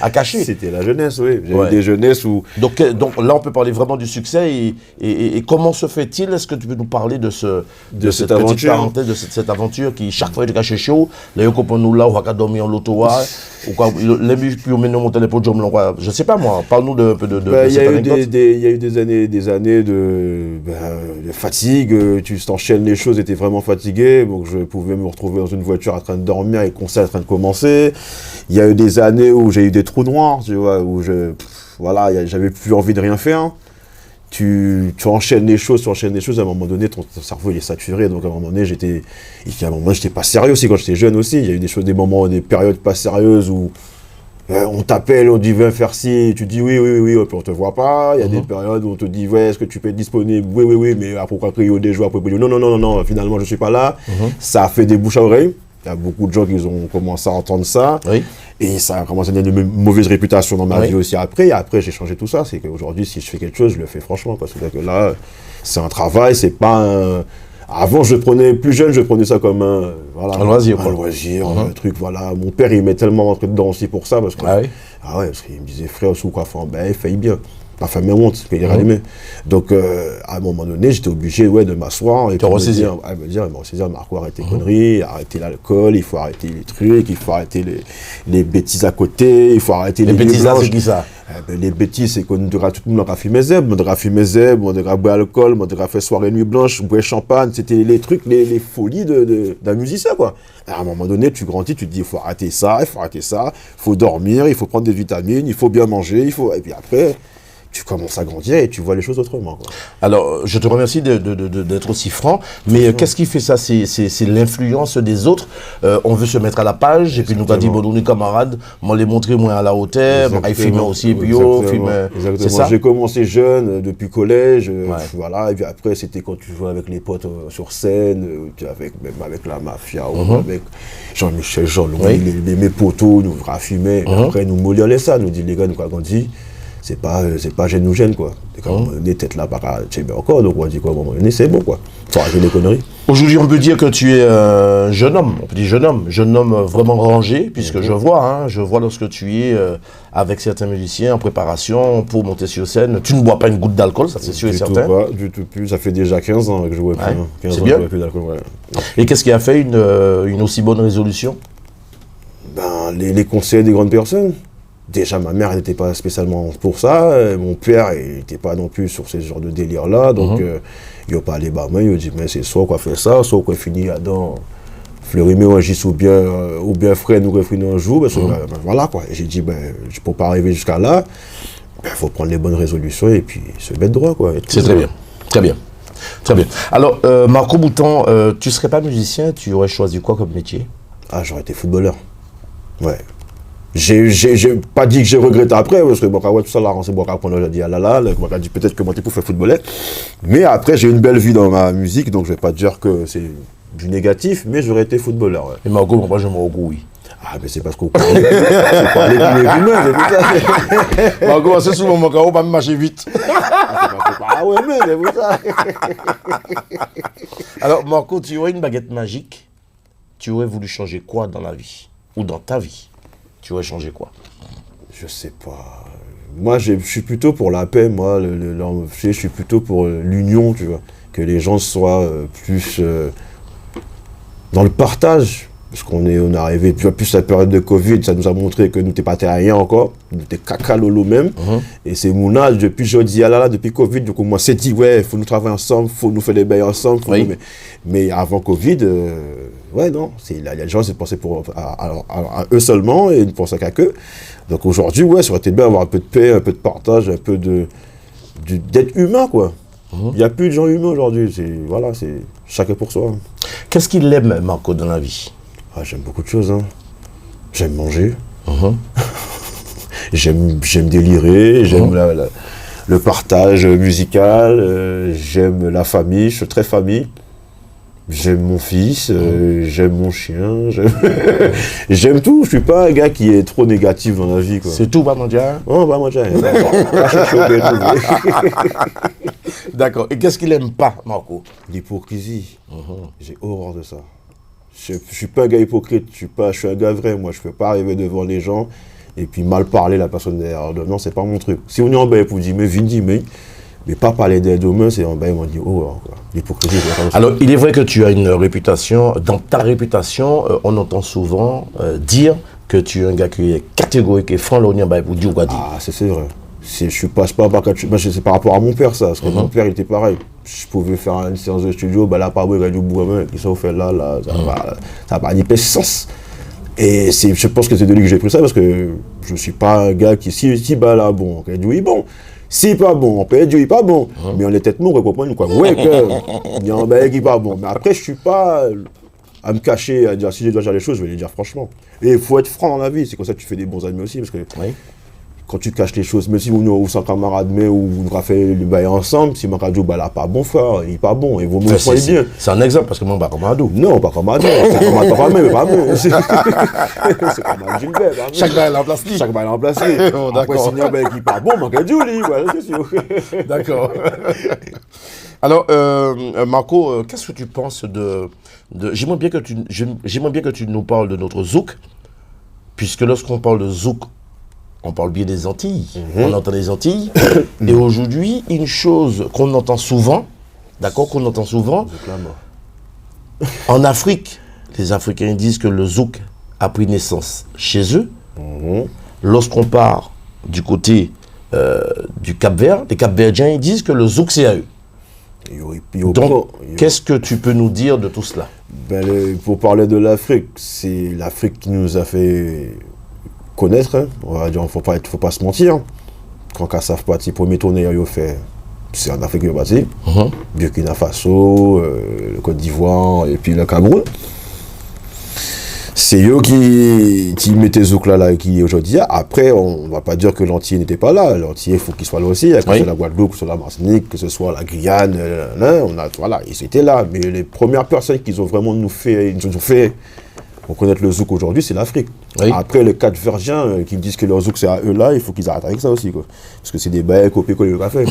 à cacher. C'était la jeunesse, oui. J'ai eu des jeunesses où... Donc là, on peut parler vraiment du succès, et comment se fait-il? Est-ce que tu peux nous parler de cette petite parenthèse, de cette aventure qui, chaque fois, tu as cherché, là, on comprend nous là, on va dormir en l'auto, ou quoi, les puis on met nos montagnes pour John, je sais pas moi, parle-nous un peu de cette anecdote. Il y a eu des années de fatigue, tu t'enchaînes les choses, j'étais vraiment fatigué, donc je pouvais me retrouver dans une voiture en train de dormir et le concert en train de commencer. Il y a eu des années où j'ai eu des trous noirs, tu vois, où j'avais plus envie de rien faire. Tu enchaînes les choses, à un moment donné, ton cerveau il est saturé, donc à un moment donné, j'étais pas sérieux aussi quand j'étais jeune aussi. Il y a eu des moments, des périodes pas sérieuses où on t'appelle, on dit viens faire ci, tu dis oui, et puis on te voit pas. Il y a des périodes où on te dit ouais, est-ce que tu peux être disponible? Oui, mais pourquoi crier des jours après non, finalement je suis pas là. Ça a fait des bouches à oreille. Il y a beaucoup de gens qui ont commencé à entendre ça. Oui. Et ça a commencé à donner une mauvaise réputation dans ma vie aussi après. Et après, j'ai changé tout ça. C'est qu'aujourd'hui, si je fais quelque chose, je le fais franchement. Parce que là, c'est un travail, c'est pas un... Avant, plus jeune, je prenais ça comme un loisir, un truc, voilà. Mon père, il met tellement rentré dedans aussi pour ça. Parce que, parce qu'il me disait, frère, sous quoi faire, fais bien. Pas faire mes hontes, mais les rallumer. Donc, à un moment donné, j'étais obligé de m'asseoir et me dire, Marco, arrête tes conneries, arrêtez l'alcool, il faut arrêter les trucs, il faut arrêter les bêtises à côté, il faut arrêter les bêtises. C'est qui ça? Les bêtises, c'est qu'on devra tout le monde fumer zèbre, on devra fumer zèbre, on devra boire alcool, on devra faire soirée nuit blanche, boire champagne, c'était les trucs, les folies d'un musicien, quoi. À un moment donné, tu grandis, tu te dis, il faut arrêter ça, il faut dormir, il faut prendre des vitamines, il faut bien manger, et puis après... tu commences à grandir et tu vois les choses autrement, quoi. Alors, je te remercie d'être aussi franc, mais qu'est-ce qui fait ça? C'est l'influence des autres. On veut se mettre à la page, et puis nous a dit, bon, nous, camarades, moi, les montrer moins à la hauteur, il filme aussi bio, c'est ça. J'ai commencé jeune, depuis collège, voilà, et puis après, c'était quand tu jouais avec les potes sur scène, même avec la mafia, ou avec Jean-Michel, Jean-Louis, mes potos, nous raffumaient, après, nous mollions ça, nous dit, les gars, nous, quoi, on dit, c'est pas gêne ou gêne, quoi. Et quand on est tête là, par encore, donc on dit quoi, à un moment donné, c'est bon, quoi. Faut arrêter les conneries. Aujourd'hui, on peut dire que tu es un jeune homme, on peut dire jeune homme vraiment rangé, puisque je vois lorsque tu es avec certains musiciens en préparation pour monter sur scène, tu ne bois pas une goutte d'alcool, ça c'est sûr et certain. Du tout plus, ça fait déjà 15 ans que je bois plus. 15 ans que je bois plus d'alcool, Et qu'est-ce qui a fait une aussi bonne résolution? Les conseils des grandes personnes. Déjà, ma mère n'était pas spécialement pour ça, mon père n'était pas non plus sur ce genre de délire-là, donc il n'a pas allé bas, il a dit, mais c'est soit qu'on fait ça, soit qu'on finit là-dedans, fleurimé ou agisse ou bien frais, nous refiner un jour, parce que voilà, quoi. Et j'ai dit, pour pas arriver jusqu'à là, faut prendre les bonnes résolutions et puis se mettre droit, quoi. C'est très bien, très bien. Très bien. Alors, Marco Boutan, tu ne serais pas musicien, tu aurais choisi quoi comme métier? Ah, j'aurais été footballeur. Ouais. J'ai pas dit que j'ai regretté après, parce que tout ça là, on s'est dit, ah là là, on a dit peut-être que moi t'es pour faire footballer. Mais après, j'ai une belle vie dans ma musique, donc je vais pas dire que c'est du négatif, mais j'aurais été footballeur. Ouais. Et Marco, moi je m'en oui. Ah, mais c'est parce qu'on parlait de l'humain, c'est tout ça. Marco, c'est souvent mon carreau, pas me marcher vite. Ah ouais, mais c'est pour ça. Alors, Marco, tu aurais une baguette magique, tu aurais voulu changer quoi dans la vie? Ou dans ta vie? Tu aurais changé quoi? Je sais pas. Moi, je suis plutôt pour la paix, moi. Je suis plutôt pour l'union, tu vois. Que les gens soient plus dans le partage. Parce qu'on est arrivé, plus la période de Covid, ça nous a montré que nous n'étions pas terriens encore. Nous étions caca lolo même. Et c'est mon âge, depuis jeudi, depuis Covid, donc moi, c'est dit, ouais, il faut nous travailler ensemble, il faut nous faire des bails ensemble. Mais avant Covid, non, les gens se pensaient à eux seulement et ils ne pensaient qu'à qu'eux. Donc aujourd'hui, ça aurait été bien d'avoir un peu de paix, un peu de partage, un peu d'être humain, quoi. Il n'y a plus de gens humains aujourd'hui, c'est chacun pour soi. Qu'est-ce qu'il aime, Marco, dans la vie? Ah, j'aime beaucoup de choses. J'aime manger. J'aime délirer. J'aime le partage musical, j'aime la famille, je suis très famille. J'aime mon fils, j'aime mon chien, j'aime tout. Je suis pas un gars qui est trop négatif dans la vie, quoi. C'est tout, Bamandia? Non, Bamandia. D'accord. Et qu'est-ce qu'il aime pas, Marco? L'hypocrisie. J'ai horreur de ça. Je suis pas un gars hypocrite, je suis un gars vrai. Moi, je peux pas arriver devant les gens et puis mal parler la personne derrière. Non, c'est pas mon truc. Si on est en bas pour dire, mais Vindi, mais pas parler des demain, c'est en bas, ils m'ont dit, oh, l'hypocrisie. Alors, il est vrai que tu as une réputation. Dans ta réputation, on entend souvent dire que tu es un gars qui est catégorique et franc l'oignon pour dire quoi dire. Ah, c'est vrai. Je passe pas c'est par rapport à mon père, ça. Parce que mon père, il était pareil. Je pouvais faire une séance de studio, là, pas beau, il du bourreau, qui sont fait là, ça va ni sens. Et je pense que c'est de lui que j'ai pris ça, parce que je suis pas un gars qui, si là, bon, il dit oui, bon. Si pas bon, on peut dire pas bon, mais on est tête on comprend quoi. Ouais, il y a un bail qui pas bon. Mais après, je suis pas à me cacher, à dire si je dois dire les choses, je vais les dire franchement. Et il faut être franc dans la vie, c'est comme ça que tu fais des bons amis aussi, parce que quand tu caches les choses, même si vous sont camarades, mais ou vous avez fait le bail ensemble, si mon radio là pas bon frère, il est pas bon, et vous me soyez bien. C'est un exemple parce que moi pas comme Adou. Non, pas comme Adou, c'est comme Adou, pas bon. C'est comme un Gilbert. Chaque bail en place. Chaque bail en place. Après si il y a un bail qui pas bon, mon radio lui, voilà, c'est sûr. D'accord. Alors Marco, qu'est-ce que tu penses de j'aimerais bien que tu nous parles de notre zouk, puisque lorsqu'on parle de zouk, on parle bien des Antilles, on entend les Antilles, et aujourd'hui, une chose qu'on entend souvent, en Afrique, les Africains disent que le zouk a pris naissance chez eux. Lorsqu'on part du côté du Cap-Vert, les Cap-Verdiens ils disent que le zouk c'est à eux. Donc, qu'est-ce que tu peux nous dire de tout cela? Pour parler de l'Afrique, c'est l'Afrique qui nous a fait connaître, hein. On va dire, faut pas se mentir. Quand on savent pas, le premier tournée qu'ils ont fait, c'est en Afrique qu'ils ont passé. Burkina Faso, le Côte d'Ivoire et puis le Cameroun. C'est eux qui mettaient Zouk là qui aujourd'hui. Après, on va pas dire que l'Antillais n'était pas là. L'Antillais, il faut qu'il soit là aussi. Que ce soit la Guadeloupe, que ce soit la Martinique, que ce soit la Guyane, ils étaient là. Mais les premières personnes qui ont vraiment nous ont fait connaître le zouk aujourd'hui, c'est l'Afrique. Après, les quatre Verdiens qui disent que leur zouk c'est à eux là, il faut qu'ils arrêtent avec ça aussi, quoi. Parce que c'est des bails copiés qu'on n'a pas fait.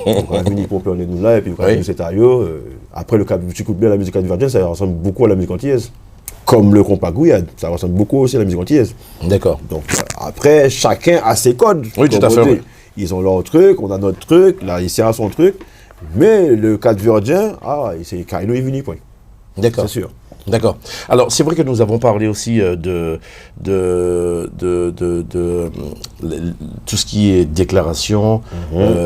On a venu pomper, on est nous là, et puis quand c'est à eux. Après, tu écoutes bien la musique Verdien, ça ressemble beaucoup à la musique antillaise. Comme le compas Guyane, ça ressemble beaucoup aussi à la musique antillaise. D'accord. Donc après, chacun a ses codes. Oui, tout à fait. Oui. Ils ont leur truc, on a notre truc, là, ici a son truc. Mais le cadre Verdien, c'est Kaino et Vini, point. D'accord. C'est sûr. D'accord. Alors, c'est vrai que nous avons parlé aussi de tout ce qui est déclaration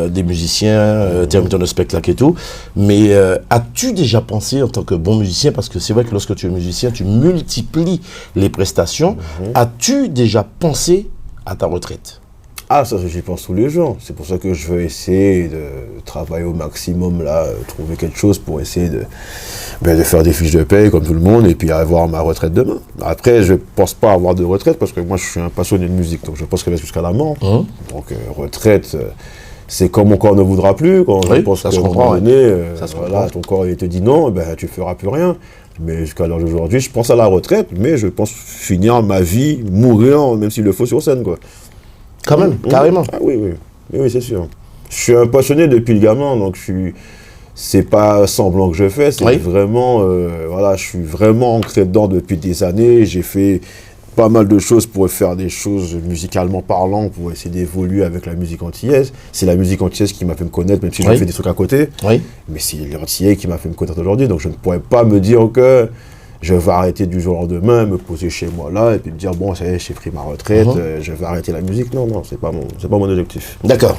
des musiciens, terminateurs de spectacle et tout. Mais as-tu déjà pensé en tant que bon musicien, parce que c'est vrai que lorsque tu es musicien, tu multiplies les prestations, as-tu déjà pensé à ta retraite? Ah, ça, j'y pense tous les jours. C'est pour ça que je veux essayer de travailler au maximum, là, trouver quelque chose pour essayer de faire des fiches de paye comme tout le monde et puis avoir ma retraite demain. Après, je pense pas avoir de retraite parce que moi, je suis un passionné de musique, donc je pense que je vais jusqu'à la mort. Donc, retraite, c'est quand mon corps ne voudra plus, quand je pense qu'à un moment donné, ton corps il te dit non, tu feras plus rien. Mais jusqu'à l'heure d'aujourd'hui, je pense à la retraite, mais je pense finir ma vie, mourir, même s'il le faut sur scène, quoi. Quand même, carrément. Ah oui, c'est sûr. Je suis un passionné depuis le gamin, donc c'est pas semblant que je fais, c'est vraiment, je suis vraiment ancré dedans depuis des années. J'ai fait pas mal de choses pour faire des choses musicalement parlant, pour essayer d'évoluer avec la musique antillaise. C'est la musique antillaise qui m'a fait me connaître, même si j'ai fait des trucs à côté. Mais c'est l'antillais qui m'a fait me connaître aujourd'hui, donc je ne pourrais pas me dire que je vais arrêter du jour au lendemain, me poser chez moi là, et puis me dire, bon, ça y est, j'ai pris ma retraite, je vais arrêter la musique. Non, c'est pas mon objectif. D'accord.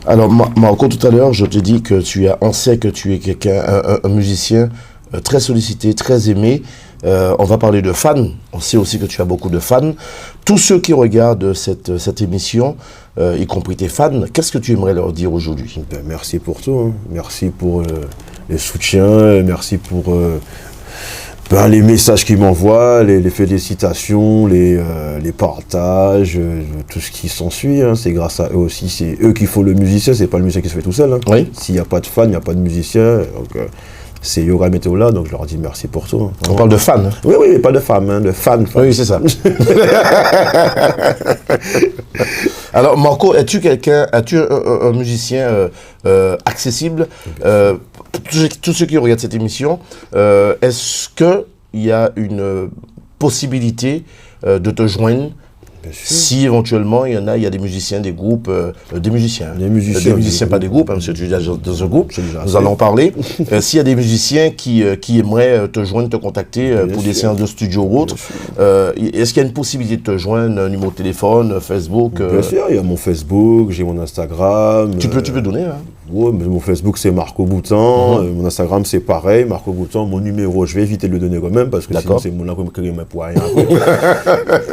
Alors, Marco, tout à l'heure, je te dis que on sait que tu es un musicien très sollicité, très aimé. On va parler de fans. On sait aussi que tu as beaucoup de fans. Tous ceux qui regardent cette émission, y compris tes fans, qu'est-ce que tu aimerais leur dire aujourd'hui? Merci pour tout. Merci pour le soutien. Merci pour Ben, les messages qu'ils m'envoient, les félicitations, les partages, tout ce qui s'ensuit, hein, c'est grâce à eux aussi. C'est eux qui font le musicien, c'est pas le musicien qui se fait tout seul. Hein. Oui. S'il n'y a pas de fan, il n'y a pas de musicien. Donc, c'est Yoram et Théola, donc je leur dis merci pour tout. Hein. On parle de fans. Hein. Oui, oui, pas de femmes, hein, de fans. Oui, c'est ça. Alors, Marco, es-tu un musicien accessible tous ceux qui regardent cette émission, est-ce qu'il y a une possibilité de te joindre si éventuellement il y a des musiciens, des groupes, des musiciens, pas des groupes, hein, parce que tu es déjà dans un groupe, nous allons en parler. S'il y a des musiciens qui aimeraient te joindre, te contacter pour des séances de studio ou autre, est-ce qu'il y a une possibilité de te joindre, un numéro de téléphone, Facebook Bien sûr, il y a mon Facebook, j'ai mon Instagram. Tu peux donner, hein. Ouais, mon Facebook c'est Marco Boutan, mon Instagram c'est pareil, Marco Boutan, mon numéro, je vais éviter de le donner quand même parce que sinon c'est mon nom qui me pour rien.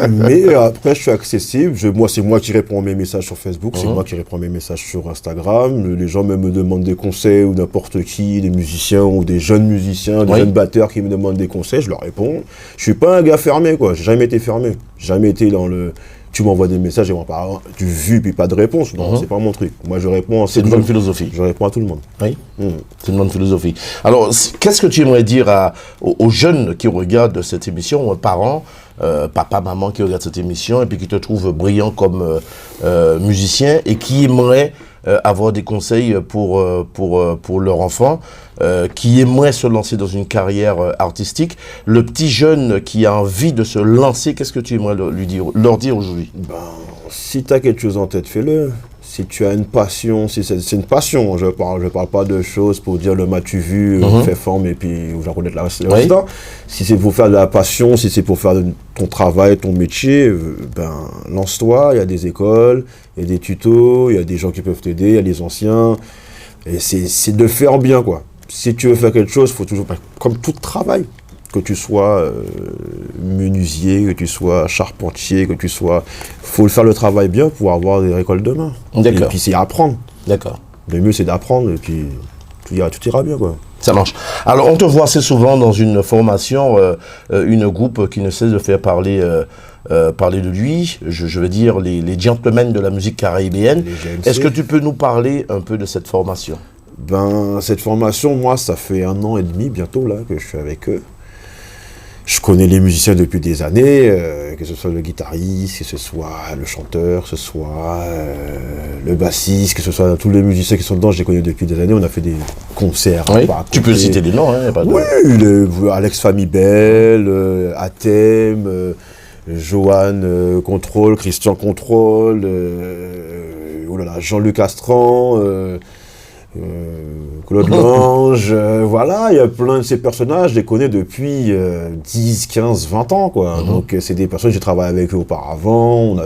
Mais après je suis accessible, c'est moi qui réponds à mes messages sur Facebook, c'est moi qui réponds à mes messages sur Instagram, les gens même me demandent des conseils ou n'importe qui, des musiciens ou des jeunes musiciens, des jeunes batteurs qui me demandent des conseils, je leur réponds. Je suis pas un gars fermé quoi, j'ai jamais été fermé, jamais été dans le... Tu m'envoies des messages et moi pas du vu puis pas de réponse. Non, c'est pas mon truc. Moi, je réponds. C'est une bonne philosophie. Je réponds à tout le monde. Oui. C'est une bonne philosophie. Alors, qu'est-ce que tu aimerais dire aux jeunes qui regardent cette émission, aux parents, papa, maman qui regardent cette émission et puis qui te trouvent brillant comme musicien et qui aimeraient avoir des conseils pour leur enfant, qui aimerait se lancer dans une carrière artistique. Le petit jeune qui a envie de se lancer, qu'est-ce que tu aimerais leur dire aujourd'hui? Si tu as quelque chose en tête, fais-le. Si tu as une passion, si c'est une passion, je parle pas de choses pour dire le m'as-tu vu, fais forme et puis j'en connais le reste. Si c'est pour faire de la passion, si c'est pour faire ton travail, ton métier, lance-toi, il y a des écoles, il y a des tutos, il y a des gens qui peuvent t'aider, il y a des anciens. Et c'est de faire bien, quoi. Si tu veux faire quelque chose, il faut toujours, comme tout travail, que tu sois menuisier, que tu sois charpentier, que tu sois... Il faut faire le travail bien pour avoir des récoltes demain. D'accord. Et puis c'est apprendre. D'accord. Le mieux c'est d'apprendre et puis tout ira bien, quoi. Ça marche. Alors on te voit assez souvent dans une formation, une groupe qui ne cesse de faire parler de lui, je veux dire les gentlemen de la musique caribéenne. Est-ce que tu peux nous parler un peu de cette formation? Cette formation, moi, ça fait 1 an et demi bientôt là que je suis avec eux. Je connais les musiciens depuis des années, que ce soit le guitariste, que ce soit le chanteur, que ce soit le bassiste, que ce soit tous les musiciens qui sont dedans, je les connais depuis des années. On a fait des concerts. Oui, tu peux citer des noms, hein, Oui, Alex Famibel, Athème, Johan Contrôle, Christian Contrôle, Jean-Luc Astran, Claude Lange, voilà, il y a plein de ces personnages, je les connais depuis 10, 15, 20 ans, quoi. Donc c'est des personnes, j'ai travaillé avec eux auparavant,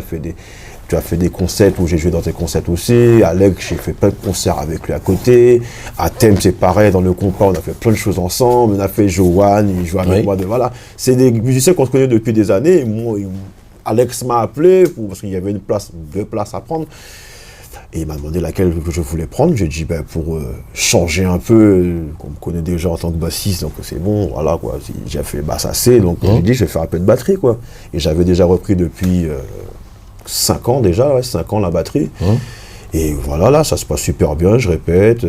tu as fait des concerts où j'ai joué dans tes concerts aussi, Alex, j'ai fait plein de concerts avec lui à côté, Athème, c'est pareil, dans le compas, on a fait plein de choses ensemble, on a fait Johan, il joue avec moi, voilà. C'est des musiciens qu'on se connaît depuis des années, moi, Alex m'a appelé, parce qu'il y avait 2 places à prendre, et il m'a demandé laquelle que je voulais prendre. J'ai dit, pour changer un peu, qu'on me connaît déjà en tant que bassiste, donc c'est bon, voilà, quoi. J'ai fait basse assez, donc j'ai dit, je vais faire un peu de batterie, quoi. Et j'avais déjà repris depuis 5 ans déjà, 5 ans la batterie. Et voilà, là, ça se passe super bien, je répète,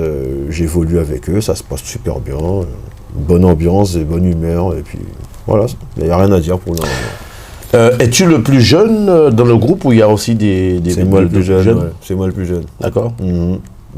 j'évolue avec eux, ça se passe super bien. Bonne ambiance, bonne humeur, et puis voilà, il n'y a rien à dire pour le moment. Es-tu le plus jeune dans le groupe ou il y a aussi des C'est moi le plus jeune, ouais. C'est moi le plus jeune. D'accord.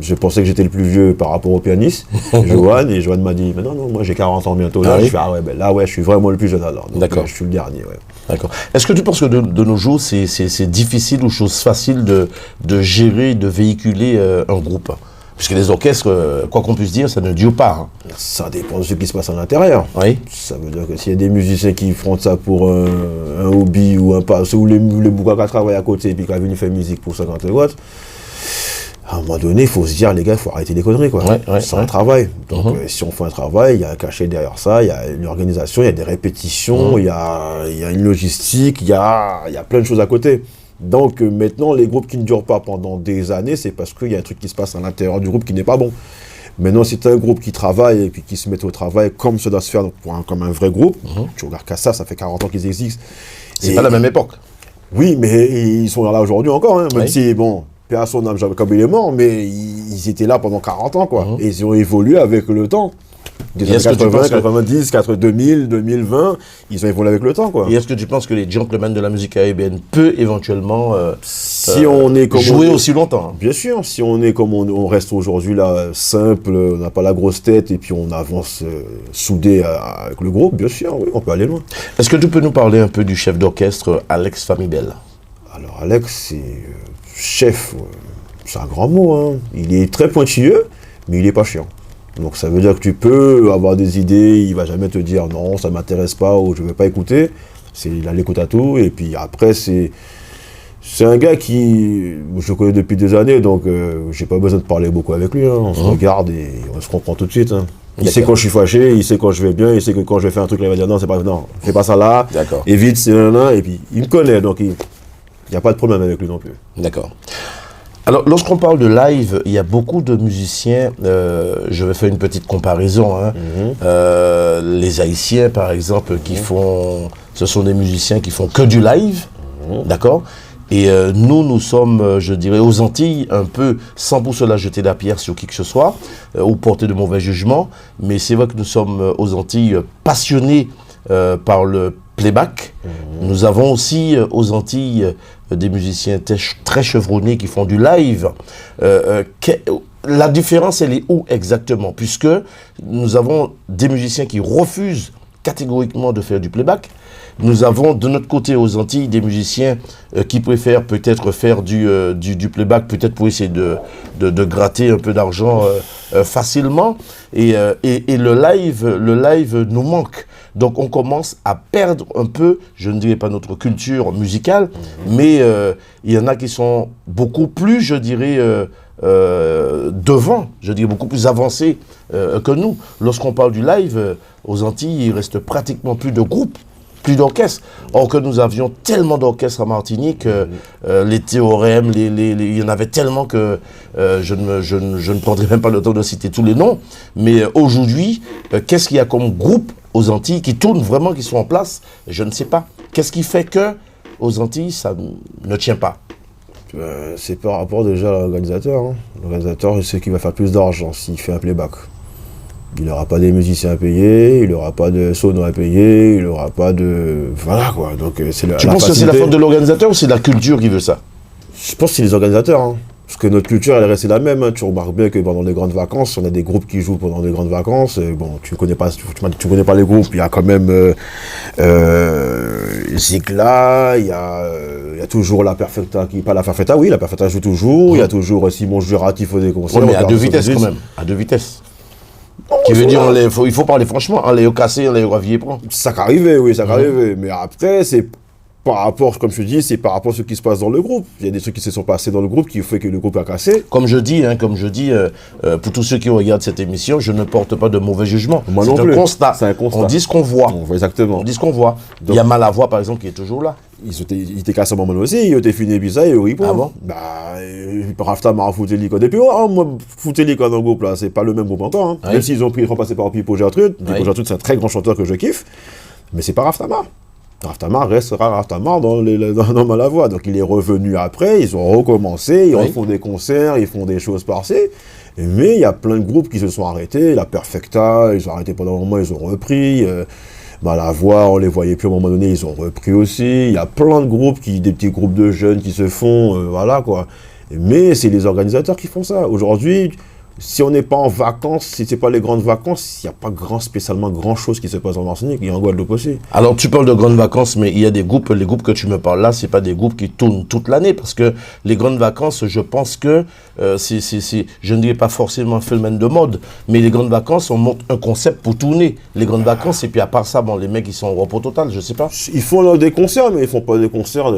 Je pensais que j'étais le plus vieux par rapport au pianiste, Johan, et Johan m'a dit, mais non, moi j'ai 40 ans bientôt. Là, je fais, là, je suis vraiment le plus jeune alors. D'accord. Je suis le dernier, ouais. D'accord. Est-ce que tu penses que de nos jours, c'est difficile ou chose facile de gérer, de véhiculer un groupe? Puisque les orchestres, quoi qu'on puisse dire, ça ne dure pas. Hein. Ça dépend de ce qui se passe à l'intérieur. Oui. Ça veut dire que s'il y a des musiciens qui font ça pour un hobby ou un passe, ou les boucas qui travaillent à côté et puis qui viennent faire musique pour 50 watts, à un moment donné, il faut se dire, les gars, il faut arrêter les conneries, quoi. C'est un travail. Donc, si on fait un travail, il y a un cachet derrière ça, il y a une organisation, il y a des répétitions, il y a une logistique, il y a plein de choses à côté. Donc maintenant, les groupes qui ne durent pas pendant des années, c'est parce qu'il y a un truc qui se passe à l'intérieur du groupe qui n'est pas bon. Maintenant, si tu as un groupe qui travaille et puis qui se met au travail comme ça doit se faire comme un vrai groupe, tu regardes qu'à ça fait 40 ans qu'ils existent. C'est pas la même époque. Oui, mais ils sont là aujourd'hui encore, hein, même Oui. si, bon, père à son âme, comme il est mort, mais ils étaient là pendant 40 ans, quoi. Et ils ont évolué avec le temps. Des années 80, 90, 2000, 2020, ils ont évolué avec le temps, quoi. Et est-ce que tu penses que les gentlemen de la musique caribéenne peuvent éventuellement Si on est comme jouer aussi longtemps? Bien sûr, si on est comme on reste aujourd'hui là, simple, on n'a pas la grosse tête et puis on avance soudé avec le groupe, bien sûr, oui, on peut aller loin. Est-ce que tu peux nous parler un peu du chef d'orchestre Alex Famibel? Alors Alex, c'est chef, c'est un grand mot, hein. Il est très pointilleux, mais il n'est pas chiant. Donc ça veut dire que tu peux avoir des idées, il va jamais te dire non, ça m'intéresse pas ou je veux pas écouter. Il a l'écoute à tout et puis après c'est un gars qui je connais depuis des années donc j'ai pas besoin de parler beaucoup avec lui. Hein. On se regarde et on se comprend tout de suite. Hein. Il sait quand je suis fâché, il sait quand je vais bien, il sait que quand je vais faire un truc, il va dire non, fais pas ça là, évite, c'est là, et puis il me connaît donc il n'y a pas de problème avec lui non plus. D'accord. Alors, lorsqu'on parle de live, il y a beaucoup de musiciens, je vais faire une petite comparaison, hein. Les Haïtiens, par exemple, ce sont des musiciens qui font que du live, d'accord? Et nous sommes, je dirais, aux Antilles, un peu, sans pour cela jeter la pierre sur qui que ce soit, ou porter de mauvais jugements, mais c'est vrai que nous sommes aux Antilles passionnés par le playback. Nous avons aussi aux Antilles des musiciens très chevronnés qui font du live. La différence, elle est où exactement? Puisque nous avons des musiciens qui refusent catégoriquement de faire du playback. Nous avons de notre côté aux Antilles des musiciens qui préfèrent peut-être faire du playback, peut-être pour essayer de gratter un peu d'argent facilement. Et le live nous manque. Donc on commence à perdre un peu, je ne dirais pas notre culture musicale, mais il y en a qui sont beaucoup plus, je dirais, devant, je dirais beaucoup plus avancés que nous. Lorsqu'on parle du live, aux Antilles, il reste pratiquement plus de groupes, plus d'orchestres. Or que nous avions tellement d'orchestres à Martinique, les théorèmes, il y en avait tellement que je ne prendrai même pas le temps de citer tous les noms. Mais aujourd'hui, qu'est-ce qu'il y a comme groupe aux Antilles qui tournent vraiment, qui sont en place? Je ne sais pas. Qu'est-ce qui fait que aux Antilles, ça ne tient pas? C'est par rapport déjà à l'organisateur. Hein. L'organisateur, il sait qu'il va faire plus d'argent s'il fait un playback. Il n'aura pas des musiciens à payer, il n'aura pas de sonos à payer, il n'aura pas de... Voilà quoi. Donc, tu penses que c'est la faute de l'organisateur ou c'est la culture qui veut ça? Je pense que c'est les organisateurs. Hein. Parce que notre culture, elle est restée la même. Hein. Tu remarques bien que pendant les grandes vacances, on a des groupes qui jouent pendant les grandes vacances. Bon, tu connais pas les groupes. Il y a quand même Zigla, il y a toujours la Perfecta qui... Pas la Perfecta, oui, la Perfecta joue toujours. Il y a toujours Simon Jurat qui fait des concerts. Oui, mais à deux vitesses quand même. À deux vitesses. Qui veut dire, il faut parler franchement, on les cassé, on les ravier prend. Ça qu'arriver, oui, ça qu'arriver. Mais après, c'est par rapport, comme je te dis, c'est par rapport à ce qui se passe dans le groupe. Il y a des trucs qui se sont passés dans le groupe qui fait que le groupe a cassé. Comme je dis, pour tous ceux qui regardent cette émission, je ne porte pas de mauvais jugement. Moi non plus. C'est un constat. On dit ce qu'on voit. On voit exactement. On dit ce qu'on voit. Donc, il y a Malavoie, par exemple, qui est toujours là. Il était cassé à un moment aussi, il était fini bizarre, il répond. Ah bon? Bah, Rafta m'a foutu l'icône. Depuis, moi, foutu l'icône dans le groupe là, c'est pas le même groupe encore. Hein. Oui. Même s'ils ont remplacé par Pipo Gertrude. Pipo Gertrude, c'est un très grand chanteur que je kiffe. Mais c'est pas Raftama. Raftama restera Raftama dans Malavoie. Donc il est revenu après, ils ont recommencé, ils font des concerts, ils font des choses par-ci. Mais il y a plein de groupes qui se sont arrêtés. La Perfecta, ils ont arrêté pendant un moment, ils ont repris. Malavoie, on les voyait plus à un moment donné, ils ont repris aussi. Il y a plein de groupes, des petits groupes de jeunes qui se font, voilà quoi. Mais c'est les organisateurs qui font ça. Aujourd'hui, si on n'est pas en vacances, si ce n'est pas les grandes vacances, il n'y a pas spécialement grand-chose qui se passe en Martinique et en Guadeloupe aussi. Alors tu parles de grandes vacances, mais il y a des groupes, les groupes que tu me parles là, ce n'est pas des groupes qui tournent toute l'année, parce que les grandes vacances, je pense que, je ne dirais pas forcément un phénomène de mode, mais les grandes vacances, on monte un concept pour tourner. Les grandes vacances, et puis à part ça, bon, les mecs, ils sont au repos total, je ne sais pas. Ils font là des concerts, mais ils ne font pas des concerts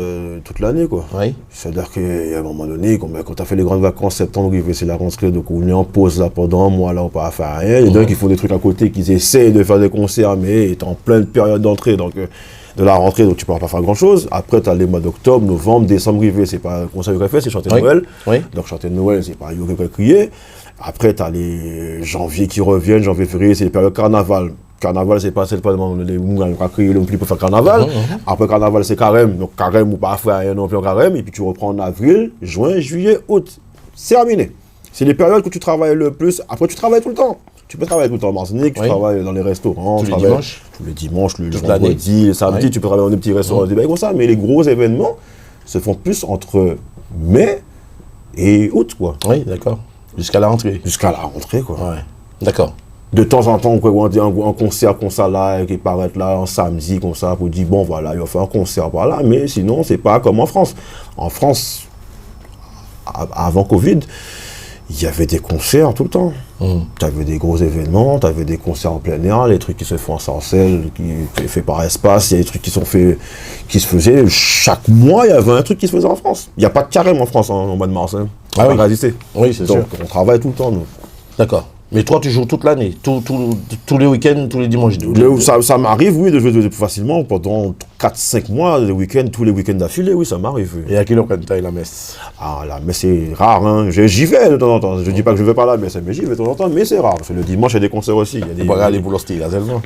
toute l'année, quoi. Oui. C'est-à-dire qu'à un moment donné, quand tu as fait les grandes vacances, septembre, c'est la rentrée, donc on est en pause là pendant un mois, là, on ne peut pas faire rien. Il y en a qui font des trucs à côté, qui essayent de faire des concerts, mais ils sont en pleine période d'entrée, donc de la rentrée, donc tu ne pourras pas faire grand-chose. Après, tu as les mois d'octobre, novembre, décembre, c'est pas un concert qu'on fait, c'est chanter Noël. Oui. Donc chanter Noël, c'est pas Yoga crier. Après, tu as les janvier qui reviennent, janvier, février, c'est les périodes carnaval. Carnaval, c'est pas seulement les moulins pour faire carnaval. Après carnaval, c'est carême. Donc carême ou parfois rien non plus en carême. Et puis tu reprends en avril, juin, juillet, août. C'est terminé. C'est les périodes que tu travailles le plus. Après, tu travailles tout le temps. Tu peux travailler tout le temps en Martinique, tu travailles dans les restaurants. Tous les dimanches. Tous les dimanches, le vendredi, le samedi, tu peux travailler dans des petits restaurants comme ça. Mais les gros événements se font plus entre mai et août, quoi. Oui, d'accord. Jusqu'à la rentrée. Jusqu'à la rentrée, quoi. Ouais. D'accord. De temps en temps, on dit un concert comme ça là, qui paraît là, un samedi comme ça, pour dire bon voilà, il va faire un concert par là, mais sinon, c'est pas comme en France. En France, avant Covid, il y avait des concerts tout le temps. Tu avais des gros événements, tu avais des concerts en plein air, les trucs qui se font en Sarcelles, qui sont faits par espace, il y a des trucs qui se faisaient chaque mois, il y avait un truc qui se faisait en France. Il n'y a pas de carême en France en mois de mars. Hein. Ah oui. Oui, c'est sûr. Donc on travaille tout le temps, nous. D'accord. Mais toi, tu joues toute l'année, tous les week-ends, tous les dimanches. Ça m'arrive, oui, de jouer plus facilement pendant 4-5 mois, les week-ends, tous les week-ends d'affilée, oui, ça m'arrive. Oui. Et à quelle heure tu ailles la messe? Ah, la messe, c'est rare, hein. J'y vais de temps en temps. Je ne dis pas que je ne vais pas à la messe, mais j'y vais de temps en temps, mais c'est rare. Parce que le dimanche, il y a des concerts aussi. Il y a des... Bah, les boulots, là, seulement.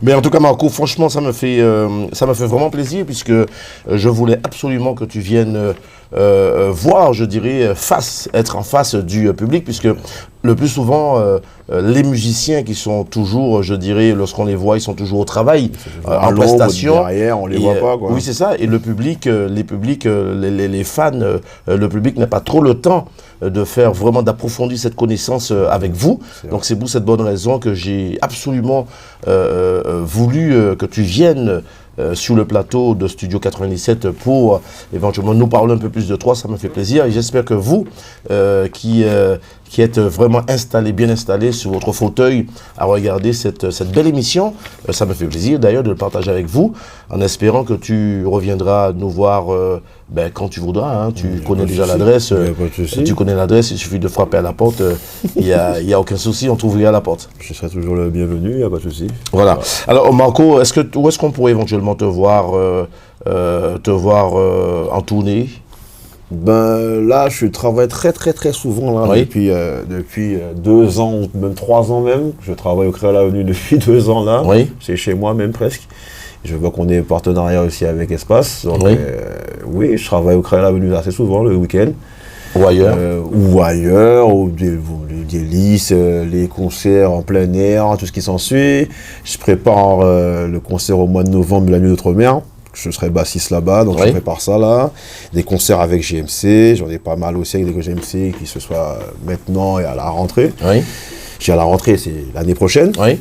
Mais en tout cas, Marco, franchement, ça me fait vraiment plaisir puisque je voulais absolument que tu viennes voir, je dirais, être en face du public, puisque le plus souvent, les musiciens qui sont toujours, je dirais, lorsqu'on les voit, ils sont toujours au travail, en prestation. Derrière, on les voit pas, quoi. Oui, c'est ça. Et le public, les fans, le public n'a pas trop le temps de faire vraiment, d'approfondir cette connaissance avec vous. Donc c'est pour cette bonne raison que j'ai absolument voulu que tu viennes sur le plateau de Studio 97 pour éventuellement nous parler un peu plus de toi. Ça me fait plaisir et j'espère que vous qui êtes vraiment bien installés sur votre fauteuil à regarder cette belle émission, ça me fait plaisir d'ailleurs de le partager avec vous en espérant que tu reviendras nous voir quand tu voudras. Hein. Tu connais déjà l'adresse, tu connais l'adresse, il suffit de frapper à la porte, il y a aucun souci, on t'ouvre à la porte. Je serai toujours le bienvenu, il n'y a pas de souci. Voilà. Alors Marco, où est-ce qu'on pourrait éventuellement te voir en tournée? Ben là, je travaille très souvent là, depuis 2 ans, même 3 ans même. Je travaille au Créole Avenue depuis 2 ans là. Oui. C'est chez moi même presque. Je vois qu'on est en partenariat aussi avec Espace. Donc oui, je travaille au Créole Avenue assez souvent le week-end. Ou ailleurs. Ou des listes, les concerts en plein air, tout ce qui s'ensuit. Je prépare le concert au mois de novembre de la Nuit d'Outre-mer. Je serai bassiste là-bas, donc je prépare ça là. Des concerts avec GMC, j'en ai pas mal aussi avec des GMC, qui se soit maintenant et à la rentrée. Oui. J'ai à la rentrée, c'est l'année prochaine. Oui.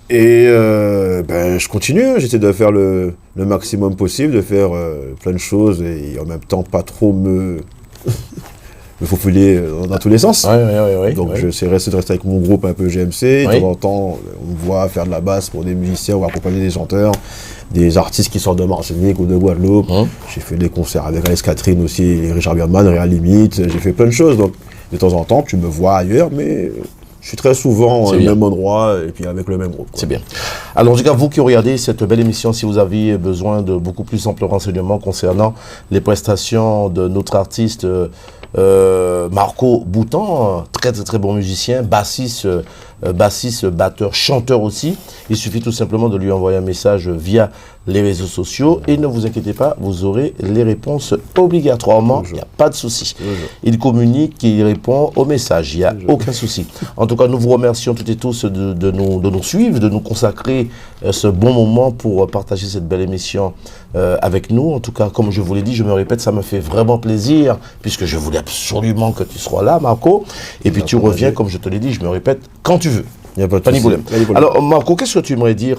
Et je continue, j'essaie de faire le maximum possible, de faire plein de choses et en même temps pas trop me faufiler dans tous les sens. Oui. Donc j'essaie de rester avec mon groupe un peu GMC. De temps en temps, on me voit faire de la basse pour des musiciens ou accompagner des chanteurs, des artistes qui sortent de Martinique ou de Guadeloupe. J'ai fait des concerts avec Alice Catherine aussi, Richard Bierman, Réal Limite. J'ai fait plein de choses. Donc de temps en temps, tu me vois ailleurs, mais je suis très souvent au même endroit et puis avec le même groupe. C'est bien. Alors en tout cas, vous qui regardez cette belle émission, si vous avez besoin de beaucoup plus amples renseignements concernant les prestations de notre artiste Marco Boutan, très bon musicien, bassiste, batteur, chanteur aussi. Il suffit tout simplement de lui envoyer un message via les réseaux sociaux et ne vous inquiétez pas, vous aurez les réponses obligatoirement, il n'y a pas de souci. Il communique et il répond aux messages, il n'y a aucun souci. En tout cas, nous vous remercions toutes et tous de nous suivre, de nous consacrer ce bon moment pour partager cette belle émission avec nous. En tout cas, comme je vous l'ai dit, je me répète, ça me fait vraiment plaisir puisque je voulais absolument que tu sois là, Marco. Et puis tu reviens, comme je te l'ai dit, je me répète, quand tu veux. Il n'y a pas de problème. Alors, Marco, qu'est-ce que tu aimerais dire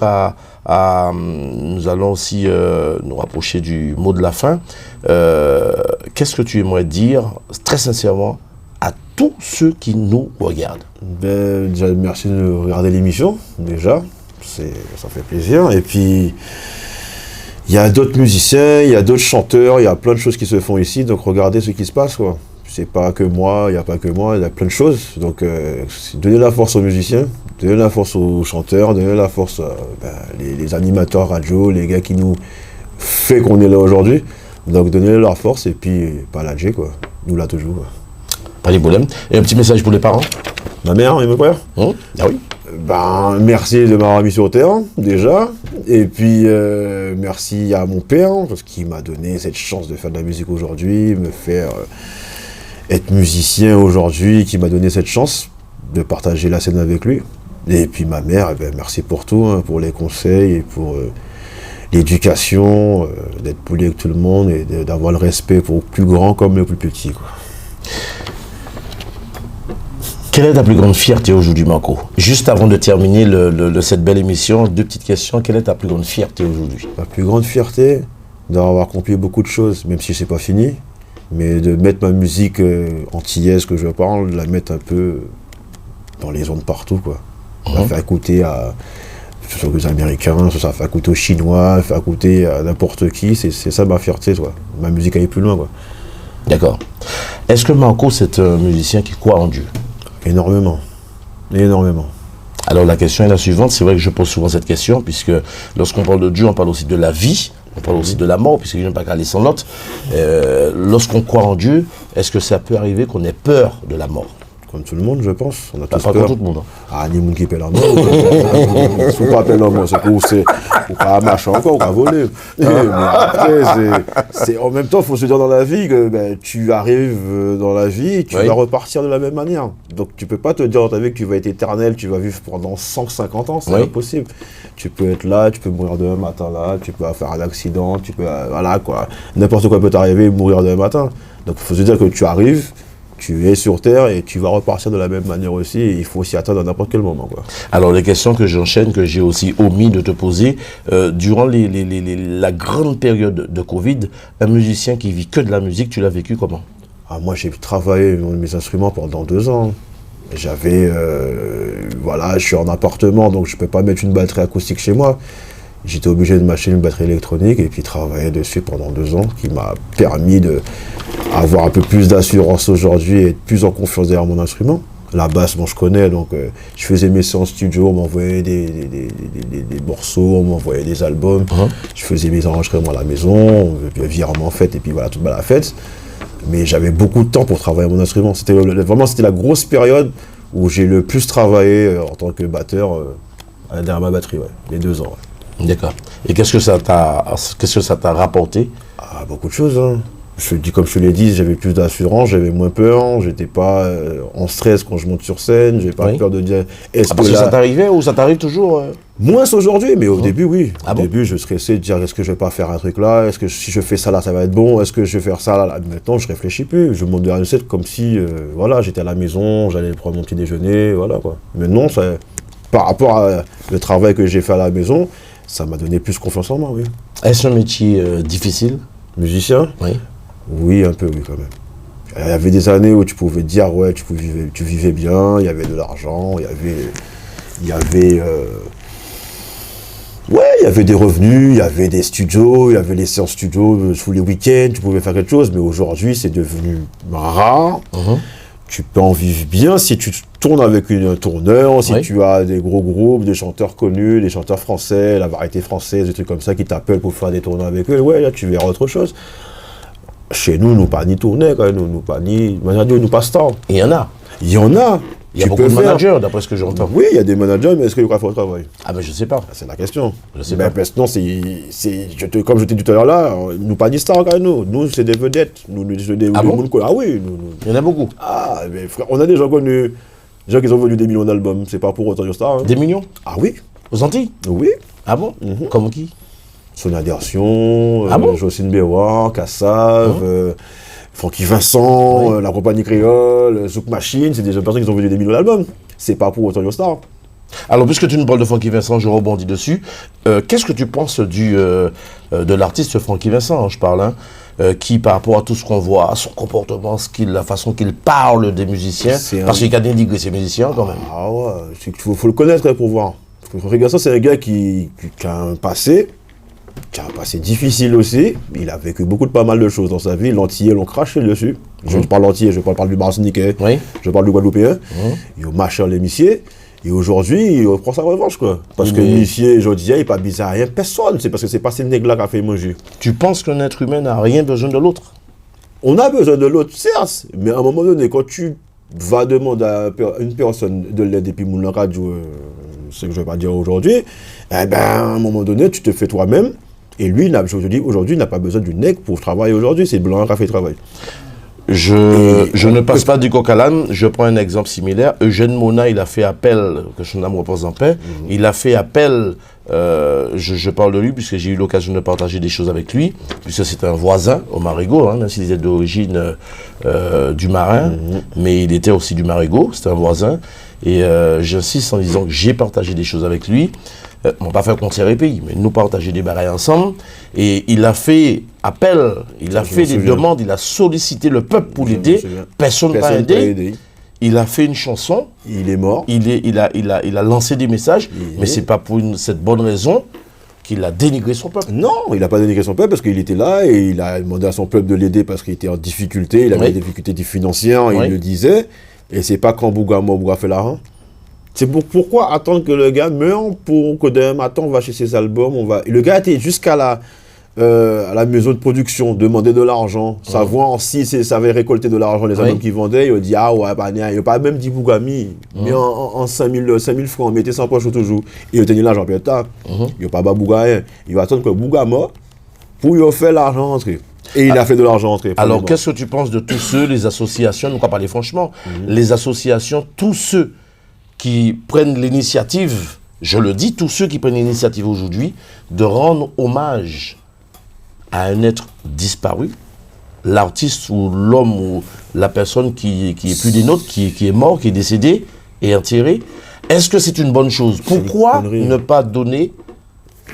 nous allons aussi nous rapprocher du mot de la fin. Qu'est-ce que tu aimerais dire, très sincèrement, à tous ceux qui nous regardent? Déjà, merci de regarder l'émission, déjà. Ça fait plaisir. Et puis, il y a d'autres musiciens, il y a d'autres chanteurs, il y a plein de choses qui se font ici. Donc, regardez ce qui se passe, quoi. c'est pas que moi, il n'y a pas que moi, il y a plein de choses. Donc, donner la force aux musiciens, donner la force aux chanteurs, donner la force les animateurs radio, les gars qui nous fait qu'on est là aujourd'hui. Donc, donner leur force et puis pas lâcher, quoi. Nous là toujours, quoi. Pas de problème. Et un petit message pour les parents? Ma mère et mon père. Ah oui. Merci de m'avoir mis sur terre, déjà. Et puis, merci à mon père, parce qu'il m'a donné cette chance de faire de la musique aujourd'hui, me faire être musicien aujourd'hui, qui m'a donné cette chance de partager la scène avec lui. Et puis ma mère, merci pour tout, hein, pour les conseils et pour l'éducation, d'être poli avec tout le monde et d'avoir le respect pour le plus grand comme le plus petit, quoi. Quelle est ta plus grande fierté aujourd'hui, Marco? Juste avant de terminer cette belle émission, 2 petites questions. Quelle est ta plus grande fierté aujourd'hui? Ma plus grande fierté, d'avoir accompli beaucoup de choses, même si c'est pas fini, mais de mettre ma musique antillaise que je parle, de la mettre un peu dans les zones partout, quoi. La faire écouter à aux Américains, ça fait écouter aux Chinois, faire écouter à n'importe qui, c'est ça ma fierté, quoi. Ma musique aille plus loin, quoi. D'accord. Est-ce que Marco, c'est un musicien qui croit en Dieu? Énormément. Énormément. Alors la question est la suivante, c'est vrai que je pose souvent cette question, puisque lorsqu'on parle de Dieu, on parle aussi de la vie, on parle aussi de la mort, puisqu'il n'est pas qu'à aller sans l'autre. Lorsqu'on croit en Dieu, est-ce que ça peut arriver qu'on ait peur de la mort? Comme tout le monde, je pense. On a tous pas peur. comme tout le monde. Ah, ni monde qui paie la mort. Si on pas paie la mort, c'est pour pas marcher encore, ou pas voler. Mais après, en même temps, il faut se dire dans la vie que tu arrives dans la vie et tu vas repartir de la même manière. Donc tu peux pas te dire dans ta vie que tu vas être éternel, tu vas vivre pendant 150 ans, c'est impossible. Tu peux être là, tu peux mourir demain matin là, tu peux faire un accident, tu peux, voilà quoi. N'importe quoi peut t'arriver et mourir demain matin. Donc il faut se dire que tu arrives, tu es sur Terre et tu vas repartir de la même manière aussi, et il faut s'y attendre à n'importe quel moment, quoi. Alors les questions que j'enchaîne, que j'ai aussi omis de te poser, durant la grande période de Covid, un musicien qui vit que de la musique, tu l'as vécu comment? Moi j'ai travaillé mes instruments pendant 2 ans. J'avais, voilà, je suis en appartement, donc je peux pas mettre une batterie acoustique chez moi. J'étais obligé de m'acheter une batterie électronique et puis travailler dessus pendant 2 ans, qui m'a permis d'avoir un peu plus d'assurance aujourd'hui et être plus en confiance derrière mon instrument. La basse, bon, je connais, donc je faisais mes séances studio, on m'envoyait des morceaux, on m'envoyait des albums, je faisais mes enregistrements à la maison, virement fait, et puis voilà, toute la fête. Mais j'avais beaucoup de temps pour travailler mon instrument. C'était la grosse période où j'ai le plus travaillé en tant que batteur derrière ma batterie, les 2 ans. D'accord. Et qu'est-ce que ça t'a rapporté? Beaucoup de choses, hein. Comme je te l'ai dit, j'avais plus d'assurance, j'avais moins peur, j'étais pas en stress quand je monte sur scène, j'avais pas peur de dire parce que ça t'arrivait ou ça t'arrive toujours Moins aujourd'hui, mais au début, oui. Au début, je stressais de dire est-ce que je vais pas faire un truc là, est-ce que si je fais ça là, ça va être bon, est-ce que je vais faire ça là. Maintenant, je réfléchis plus, je monte derrière le set comme si, voilà, j'étais à la maison, j'allais prendre mon petit déjeuner, voilà quoi. Maintenant, par rapport à le travail que j'ai fait à la maison, ça m'a donné plus confiance en moi, oui. Est-ce un métier difficile? Musicien? Oui. Oui, un peu, oui, quand même. Il y avait des années où tu pouvais te dire, ouais, tu vivais bien, il y avait de l'argent, il y avait des revenus, il y avait des studios, il y avait les séances studio tous les week-ends, tu pouvais faire quelque chose, mais aujourd'hui, c'est devenu rare. Tu peux en vivre bien si tu tournes avec un tourneur, si tu as des gros groupes, des chanteurs connus, des chanteurs français, la variété française, des trucs comme ça qui t'appellent pour faire des tournois avec eux. Ouais, là, tu verras autre chose. Chez nous, nous pas ni tourner, nous pas ni manager, nous pas star. Il y en a. Il y en a. Il y a beaucoup de managers, d'après ce que j'entends. Oui, il y a des managers, mais est-ce qu'il y a fait au travail? Ah ben je sais pas. C'est la question. Je sais pas. Sinon, comme je t'ai dit tout à l'heure là, nous pas ni stars quand nous. Nous, c'est des vedettes. Nous, ah bon? Ah oui. Il y en a beaucoup. Ah, mais frère, on a des gens connus, des gens qui ont vendu des millions d'albums. C'est pas pour autant une star. Hein. Des millions? Ah oui. Aux Antilles? Oui. Ah bon? Comme qui? Sonia Dersion, Jocelyne Béroir, Kassav, Francky Vincent, la compagnie créole, Zouk Machine, c'est des personnes qui ont vendu des millions d'albums. C'est pas pour autant une star. Alors, puisque tu nous parles de Francky Vincent, je rebondis dessus. Qu'est-ce que tu penses de l'artiste Francky Vincent, je parle, qui, par rapport à tout ce qu'on voit, à son comportement, la façon qu'il parle des musiciens, parce qu'il a dénigré ses musiciens quand même. Ah ouais, il faut le connaître pour voir. Francky Vincent, c'est un gars qui a un passé, qui a un passé difficile aussi. Il a vécu pas mal de choses dans sa vie. L'antillais l'ont craché dessus. Je parle l'antillais, je parle du Martiniquais, je parle du Guadeloupéen. Il a marché l'émissier. Et aujourd'hui, il prend sa revanche, quoi. Parce que l'émissier, je dis, il n'est pas bizarre à rien. Personne. C'est parce que c'est pas ces nègres-là qui a fait manger. Tu penses qu'un être humain n'a rien besoin de l'autre? On a besoin de l'autre, certes. Mais à un moment donné, quand tu vas demander à une personne de l'aide et puis mon radio, ce que je ne vais pas dire aujourd'hui, eh ben, à un moment donné, tu te fais toi-même. Et lui, aujourd'hui, il n'a pas besoin du nègre pour travailler aujourd'hui. C'est le blanc qui a fait le travail. Je ne passe pas du coq à l'âne. Je prends un exemple similaire. Eugène Mona, il a fait appel, que son âme repose en paix, il a fait appel, je parle de lui puisque j'ai eu l'occasion de partager des choses avec lui, puisque c'est un voisin au Marigot, hein, même s'il était d'origine du Marin, mais il était aussi du Marigot, c'était un voisin. Et j'insiste en disant que j'ai partagé des choses avec lui. On va pas faire concert et pays, mais nous partager des bagailles ensemble. Et il a fait appel, il a fait des demandes, il a sollicité le peuple pour l'aider. Personne n'a aidé. Il a fait une chanson. Il est mort. Il a lancé des messages, mais c'est pas pour cette bonne raison qu'il a dénigré son peuple. Non, il n'a pas dénigré son peuple parce qu'il était là et il a demandé à son peuple de l'aider parce qu'il était en difficulté. Il avait des difficultés financières, il le disait. Et c'est pas quand Bouga fait l'argent. C'est pourquoi attendre que le gars meure pour que demain matin on va acheter ses albums, Le gars était jusqu'à à la maison de production, demander de l'argent, savoir si ça avait récolté de l'argent les albums qu'il vendait. Il a dit ah ouais, il n'a pas même dit Bougami, mais en 5 000 francs, mettez 100 poches toujours. Il a tenu l'argent puis il n'a pas Bouga, il va attendre que Bouga mort pour lui faire l'argent rentrer. Et il a fait de l'argent rentrer. Alors qu'est-ce que tu penses de tous ceux, les associations, nous on va parler franchement, les associations, tous ceux qui prennent l'initiative, je le dis, tous ceux qui prennent l'initiative aujourd'hui, de rendre hommage à un être disparu, l'artiste ou l'homme ou la personne qui est plus des nôtres, qui est mort, qui est décédé et enterré. Est-ce que c'est une bonne chose? Pourquoi ne pas donner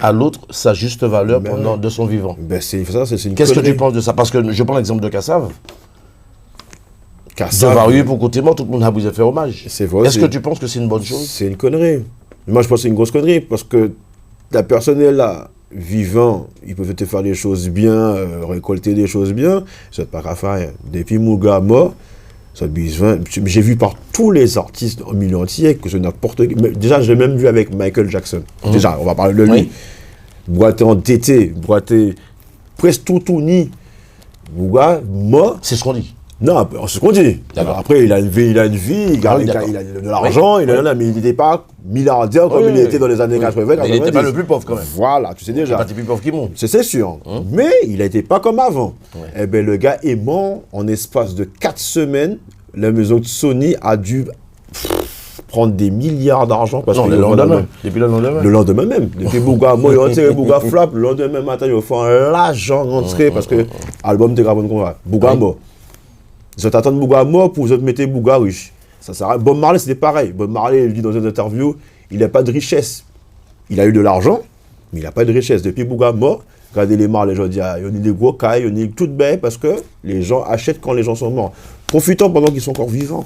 à l'autre sa juste valeur pendant de son vivant? Qu'est-ce que tu penses de ça? Parce que je prends l'exemple de Kassav. Kassav, de varier pour côté mort, tout le monde a besoin de faire hommage. Est-ce que tu penses que c'est une bonne chose? C'est une connerie. Moi, je pense que c'est une grosse connerie parce que la personne est là, vivant, il peut te faire des choses bien, récolter des choses bien, ça ne pas qu'à faire. Depuis Mouga mort, j'ai vu par tous les artistes au milieu entier que c'est n'importe qui. Déjà, j'ai même vu avec Michael Jackson. Déjà, on va parler de lui. Boité endetté, boité presque tout ni. Mouga mort. C'est ce qu'on dit. Non, c'est ce qu'on dit. Après, il a une vie, il a de l'argent, mais il n'était pas milliardaire comme il était dans les années 80. Mais il n'était pas le plus pauvre quand même. Voilà, tu sais déjà. Il n'est pas le plus pauvre qui monte. C'est sûr. Mais il n'était pas comme avant. Eh bien, le gars est mort en espace de 4 semaines. La maison de Sony a dû prendre des milliards d'argent. Non, le lendemain. Depuis le lendemain. Le lendemain même. Depuis Bouga, moi, il a tiré Bouga Flap. Le lendemain matin, il a fait l'argent rentrer parce que l'album de Gabon Conrad. Bouga mort. Ils t'attendent Bouga mort pour vous mettre Bouga riche. Ça sert à rien. Bob Marley, c'était pareil. Bob Marley, il dit dans une interview, il n'a pas de richesse. Il a eu de l'argent, mais il n'a pas de richesse. Depuis Bouga mort, regardez les Marley, je dis, il y a des gros cailles, il y a tout bête parce que les gens achètent quand les gens sont morts. Profitons pendant qu'ils sont encore vivants.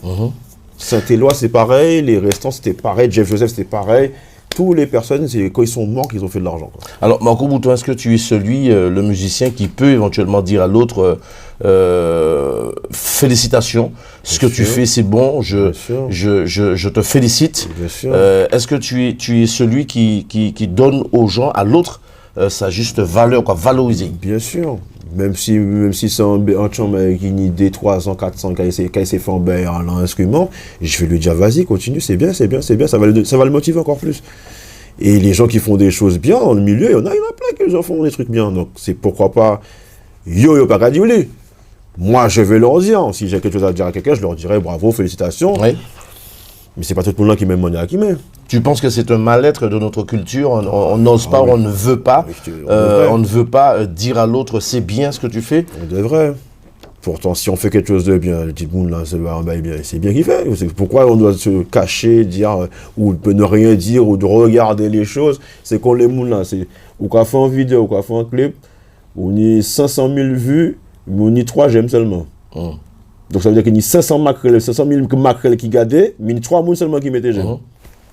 Saint-Éloi, c'est pareil. Les restants, c'était pareil. Jeff Joseph, c'était pareil. Toutes les personnes, c'est quand ils sont morts qu'ils ont fait de l'argent. Alors, Marco Bouton, est-ce que tu es celui, le musicien, qui peut éventuellement dire à l'autre félicitations, ce que tu fais, c'est bon, je te félicite. Est-ce que tu es celui qui donne aux gens, à l'autre, sa juste valeur, quoi, valoriser? Bien sûr. Même si c'est un chambre avec une idée 300, 400, quand il s'est fait en instrument, je vais lui dire vas-y, continue, c'est bien, ça va le motiver encore plus. Et les gens qui font des choses bien dans le milieu, il y en a plein qui font des trucs bien. Donc c'est pourquoi pas, yo pas qu'à dire. Moi je vais leur dire, si j'ai quelque chose à dire à quelqu'un, je leur dirai bravo, félicitations. Oui. Mais c'est pas tout le monde qui m'aime mon qui m'aime. Tu penses que c'est un mal-être de notre culture, on n'ose pas, on ne veut pas, on ne veut pas dire à l'autre c'est bien ce que tu fais? On devrait. Pourtant, si on fait quelque chose de bien, le petit monde là, c'est bien qu'il fait. Pourquoi on doit se cacher, dire, ou ne rien dire, ou de regarder les choses? C'est qu'on les monde là, c'est ou qu'on fait en vidéo, ou qu'on fait en clip, on y 500 000 vues, mais on y 3 j'aime seulement. Donc ça veut dire qu'il y a 500 000 maquerelles qui gardaient, mais il y a 3 personnes seulement qui mettaient j'aime.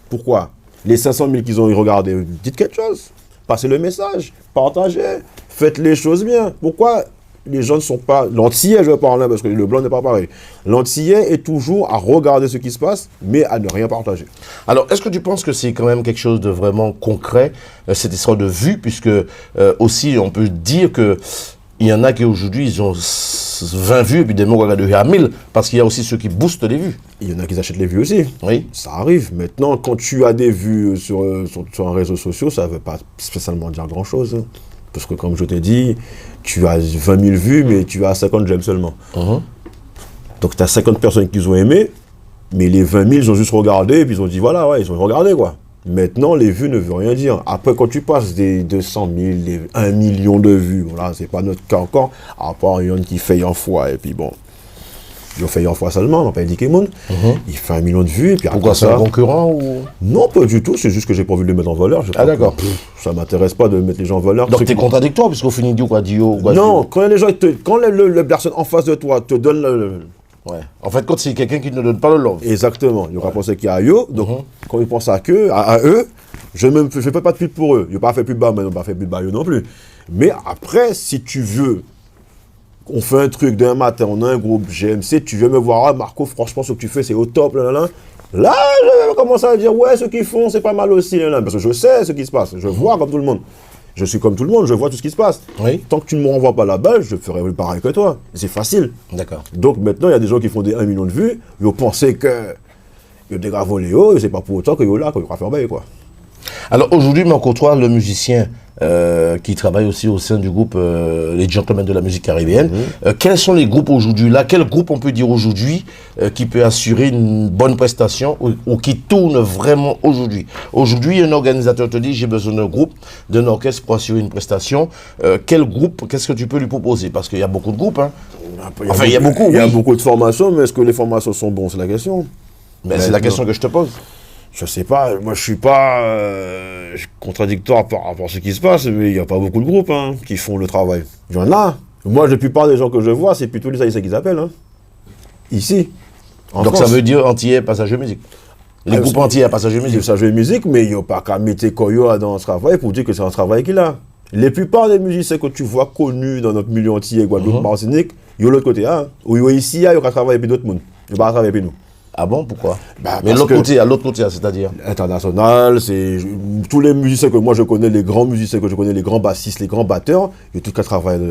Pourquoi? Les 500 000 qu'ils ont regardé, dites quelque chose. passez le message, partagez, faites les choses bien. Pourquoi les gens ne sont pas... L'antillais, je parle, parce que le blanc n'est pas pareil. L'antillais est toujours à regarder ce qui se passe, mais à ne rien partager. Alors, est-ce que tu penses que c'est quand même quelque chose de vraiment concret, cette histoire de vue, puisque aussi, on peut dire que il y en a qui aujourd'hui, ils ont 20 vues, et puis des mots regardent à 1000, parce qu'il y a aussi ceux qui boostent les vues. Il y en a qui achètent les vues aussi. Oui. Ça arrive. Maintenant, quand tu as des vues sur un réseau social, ça ne veut pas spécialement dire grand-chose. Hein. Parce que, comme je t'ai dit, tu as 20 000 vues, mais tu as 50 j'aime seulement. Donc, tu as 50 personnes qui ont aimé, mais les 20 000, ils ont juste regardé, et puis ils ont dit, voilà, ouais, ils ont regardé, quoi. Maintenant, les vues ne veulent rien dire. Après, quand tu passes des 200 000, des 1 million de vues, voilà, c'est pas notre cas encore, à part il y en a qui fait en fois, et puis bon, ils ont fait en fois seulement, on n'a pas indiqué monde. Il fait 1 million de vues, et puis pourquoi c'est un concurrent ou... Non, pas du tout, c'est juste que j'ai pas envie de les mettre en valeur. Ah d'accord. Ça m'intéresse pas de mettre les gens en valeur. Donc t'es contradictoire, puisqu'au final, quoi, non, quand les gens, quand la personne en face de toi te donne le... Ouais. En fait, quand c'est quelqu'un qui ne donne pas le love. Exactement. Il y aura pensé qu'il y a eux. Donc, quand ils pensent à eux, je ne fais pas de pub pour eux. Je n'ai pas fait pub bas, mais je n'ai pas fait pub bas eux non plus. Mais après, si tu veux, on fait un truc d'un matin, on a un groupe GMC, tu veux me voir, ah, Marco, franchement, ce que tu fais, c'est au top, là, je vais commencer à dire, ouais, ce qu'ils font, c'est pas mal aussi, parce que je sais ce qui se passe. Je vois comme tout le monde. Je suis comme tout le monde, je vois tout ce qui se passe. Oui. Tant que tu ne me renvoies pas la balle, je ferai pareil que toi. C'est facile. D'accord. Donc maintenant, il y a des gens qui font des 1 million de vues, ils ont pensé que ils ont dégravé les hauts, et c'est pas pour autant qu'ils sont là, qu'ils vont faire bail, quoi. Alors aujourd'hui, on côtoie le musicien qui travaille aussi au sein du groupe les Gentlemen de la musique caribéenne. Quels sont les groupes aujourd'hui là? Quel groupe on peut dire aujourd'hui qui peut assurer une bonne prestation ou qui tourne vraiment aujourd'hui? Aujourd'hui, un organisateur te dit j'ai besoin d'un groupe, d'un orchestre pour assurer une prestation. Quel groupe, qu'est-ce que tu peux lui proposer? Parce qu'il y a beaucoup de groupes. Hein. Enfin, il y a beaucoup. Il y a beaucoup de formations, mais est-ce que les formations sont bonnes? C'est la question. Mais c'est la question que je te pose. Je sais pas, moi je suis pas contradictoire par rapport à ce qui se passe, mais il n'y a pas beaucoup de groupes qui font le travail. Il y en a. Moi, la plupart des gens que je vois, c'est plutôt les Haïtiens qu'ils appellent. Hein. Ici. Donc ça veut dire entier, passage musique. Les groupes entiers à passage musique. Passage musique, mais il n'y a pas qu'à mettre Koyo dans ce travail pour dire que c'est un travail qu'il a. Les plupart des musiciens que tu vois connus dans notre milieu entier, Guadeloupe, Martinique, il y a l'autre côté. Ou il y a ici, il y a travailler avec d'autres mondes. Il n'y a pas travailler avec nous. Ah bon, pourquoi? Mais l'autre côté, c'est-à-dire international, c'est tous les musiciens que moi je connais, les grands musiciens que je connais, les grands bassistes, les grands batteurs, il y a tout qu'à travailler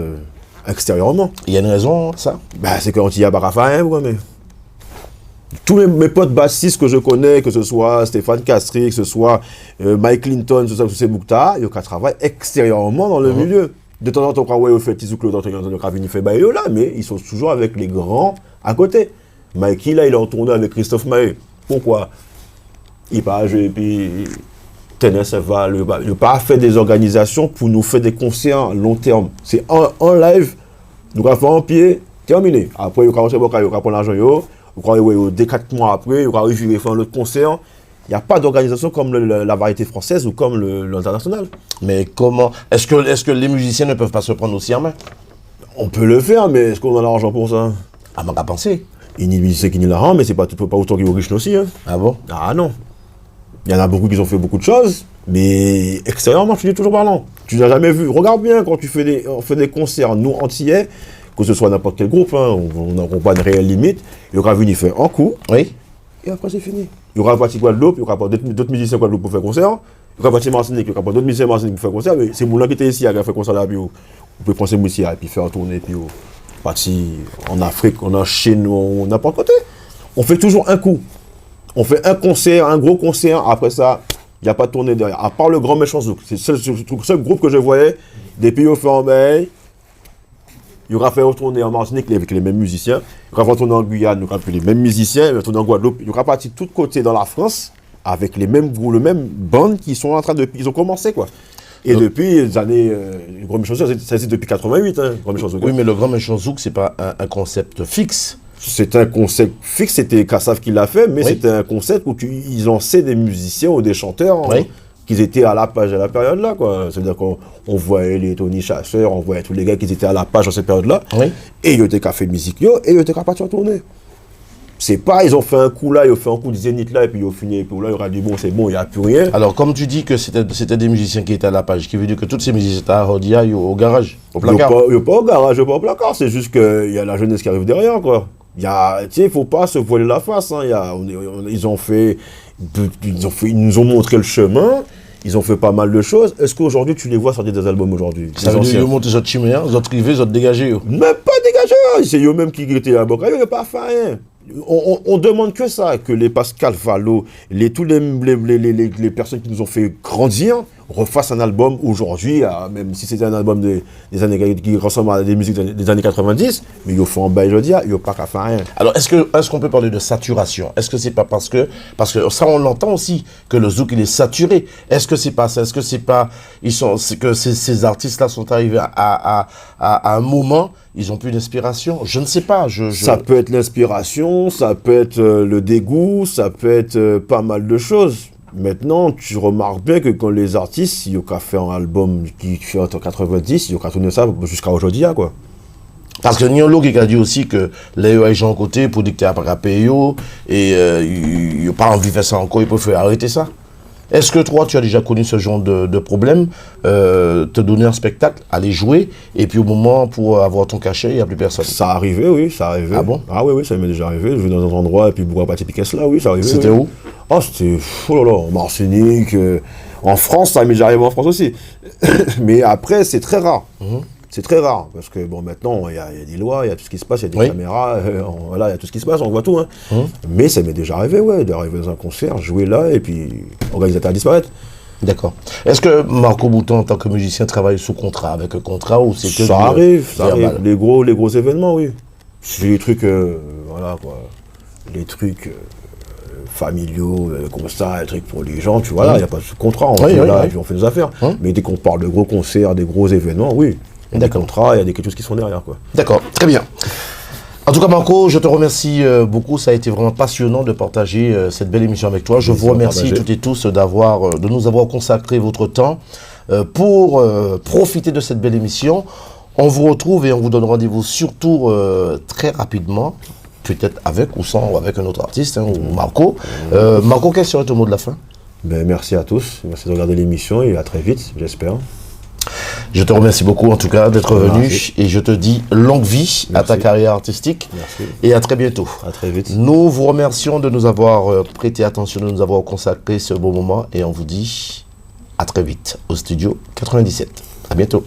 extérieurement. Il y a une raison, ça? C'est quand il y a Barafa, mais tous mes potes bassistes que je connais, que ce soit Stéphane Castri, que ce soit Mike Clinton, que ce soit Moukta, il y a qu'à travailler extérieurement dans le milieu. De temps en temps, on fait Tizouk, de temps en temps, on fait Bayo là, mais ils sont toujours avec les grands à côté. Mikey, là, il est en tournée avec Christophe Maé. Pourquoi? Il n'a pas joué, puis Tennis va, il n'a pas fait des organisations pour nous faire des concerts à long terme. C'est en live, nous avons fait en pied, terminé. Après, il va prendre l'argent, dès 4 mois après, il va arriver à faire un autre concert. Il n'y a pas d'organisation comme la variété française ou comme l'international. Mais comment? Est-ce que les musiciens ne peuvent pas se prendre aussi en main? On peut le faire, mais est-ce qu'on a l'argent pour ça? Ah, on va penser. Il n'y a qui n'y l'argent, mais c'est pas autant qu'ils sont riches aussi. Hein. Ah bon? Ah non. Il y en a beaucoup qui ont fait beaucoup de choses, mais extérieurement, je te dis toujours parlant. Tu n'as jamais vu. Regarde bien quand on fait des concerts, nous entiers, que ce soit n'importe quel groupe, on n'a pas de réelle limite. Il y aura venu faire un coup, oui. Et après c'est fini. Il y aura parti Guadeloupe, il y aura pas d'autres musiciens Guadeloupe pour faire concert. Il y aura parti Martinique, il y aura pas d'autres musiciens Martinique pour faire concert. Mais c'est Moulin qui était ici, à faire concert là, puis vous pouvez prendre ces musiciens et puis faire tourner, puis parti en Afrique, on a Chine, on n'a pas de côté. On fait toujours un coup. On fait un concert, un gros concert. Après ça, il n'y a pas de tournée derrière. À part le Grand Méchant Zouk. C'est le seul groupe que je voyais. Des pays au fait en mai. Il y aura fait retourner en Martinique avec les mêmes musiciens. Il y aura fait retourner en Guyane, il y aura fait les mêmes musiciens. Il y aura retourner en Guadeloupe. Il y aura parti de tous côtés dans la France avec les mêmes groupes, les mêmes bandes qui sont en train de. Ils ont commencé quoi. Et depuis les années. Le Grand Méchant Zouk, ça existe depuis 88. Hein, Grand Méchant Zouk. Oui, mais le Grand Méchant Zouk, c'est pas un concept fixe. C'est un concept fixe, c'était Kassav qui l'a fait, mais oui. C'était un concept où ils lançaient des musiciens ou des chanteurs oui. Qui étaient à la page à la période-là. C'est-à-dire qu'on voyait les Tony Chasseur, on voyait tous les gars qui étaient à la page dans cette période-là. Oui. Et ils étaient qu'à faire musique, et ils étaient qu'à partir en tournée. C'est pas, ils ont fait un coup là, ils ont fait un coup de zénith là, et puis ils ont fini, et puis là, il y aura dit, bon, c'est bon, il n'y a plus rien. Alors, comme tu dis que c'était des musiciens qui étaient à la page, qui veut dire que tous ces musiciens étaient à Rodia, au garage, au placard. Il n'y a pas au garage, il n'y a pas au placard, c'est juste qu'il y a la jeunesse qui arrive derrière, quoi. Il ne faut pas se voiler la face, hein. Ils nous ont montré le chemin, ils ont fait pas mal de choses. Est-ce qu'aujourd'hui, tu les vois sortir des albums aujourd'hui? Ça veut dire qu'ils montent les autres chimères, les autres rivés, les autres dégagés. Même pas dégagés, c'est eux-mêmes qui étaient là-bas, ils n'ont pas fait rien. On demande que ça, que les Pascal Valo, tous les personnes qui nous ont fait grandir, refassent un album aujourd'hui, même si c'était un album des années qui ressemble à des musiques des années 90, mais ils font en bail, je veux dire, ils n'ont pas qu'à faire rien. Alors, est-ce qu'on peut parler de saturation? Est-ce que c'est pas parce que ça, on l'entend aussi, que le zouk, il est saturé. Est-ce que c'est pas ça? Est-ce que c'est pas, que ces artistes-là sont arrivés à un moment, ils ont plus d'inspiration? Je ne sais pas. Ça peut être l'inspiration, ça peut être le dégoût, ça peut être pas mal de choses. Maintenant, tu remarques bien que quand les artistes, ils ont qu'à faire un album qui fait en 90, ils ont qu'à tourner ça jusqu'à aujourd'hui, quoi. Parce que Niolo qui a dit aussi que les gens côté pour dicter à Parapéo et il n'a pas envie de faire ça encore, il préfère arrêter ça. Est-ce que toi, tu as déjà connu ce genre de problème, te donner un spectacle, aller jouer, et puis au moment pour avoir ton cachet, il n'y a plus personne? Ça arrivait, oui, ça arrivait. Ah bon? Ah oui, ça m'est déjà arrivé. Je vais dans un endroit et puis boire pas de piquet là, oui, ça arrivait. C'était où? Oh, c'était, oh là là, en Martinique, en France, ça m'est déjà arrivé en France aussi. Mais après, c'est très rare. C'est très rare, parce que bon, maintenant, il y a des lois, il y a tout ce qui se passe, il y a des caméras, voilà, il y a tout ce qui se passe, on voit tout. Hein. Mais ça m'est déjà arrivé, ouais, d'arriver dans un concert, jouer là, et puis organisateur disparaître. D'accord. Est-ce que Marco Bouton, en tant que musicien, travaille sous contrat, avec un contrat ou c'est que ça arrive. Les gros événements, oui. C'est les trucs, voilà, quoi. Les trucs familiaux, comme ça, les trucs pour les gens, tu vois, là, il n'y a pas de contrat, on fait là, et puis on fait nos affaires. Mais dès qu'on parle de gros concerts, des gros événements, oui. Il y a des contrats, il y a quelque chose qui sont derrière, quoi. D'accord, très bien. En tout cas, Marco, je te remercie beaucoup. Ça a été vraiment passionnant de partager cette belle émission avec toi. Je vous remercie toutes et tous de nous avoir consacré votre temps pour profiter de cette belle émission. On vous retrouve et on vous donne rendez-vous surtout très rapidement, peut-être avec ou sans, ou avec un autre artiste, hein, ou Marco. Marco, quel serait ton mot de la fin? Ben, merci à tous. Merci de regarder l'émission et à très vite, j'espère. Je te remercie beaucoup en tout cas d'être venu et je te dis longue vie à ta carrière artistique. Merci. Et à très bientôt. À très vite. Nous vous remercions de nous avoir prêté attention, de nous avoir consacré ce beau moment et on vous dit à très vite au studio 97. À bientôt.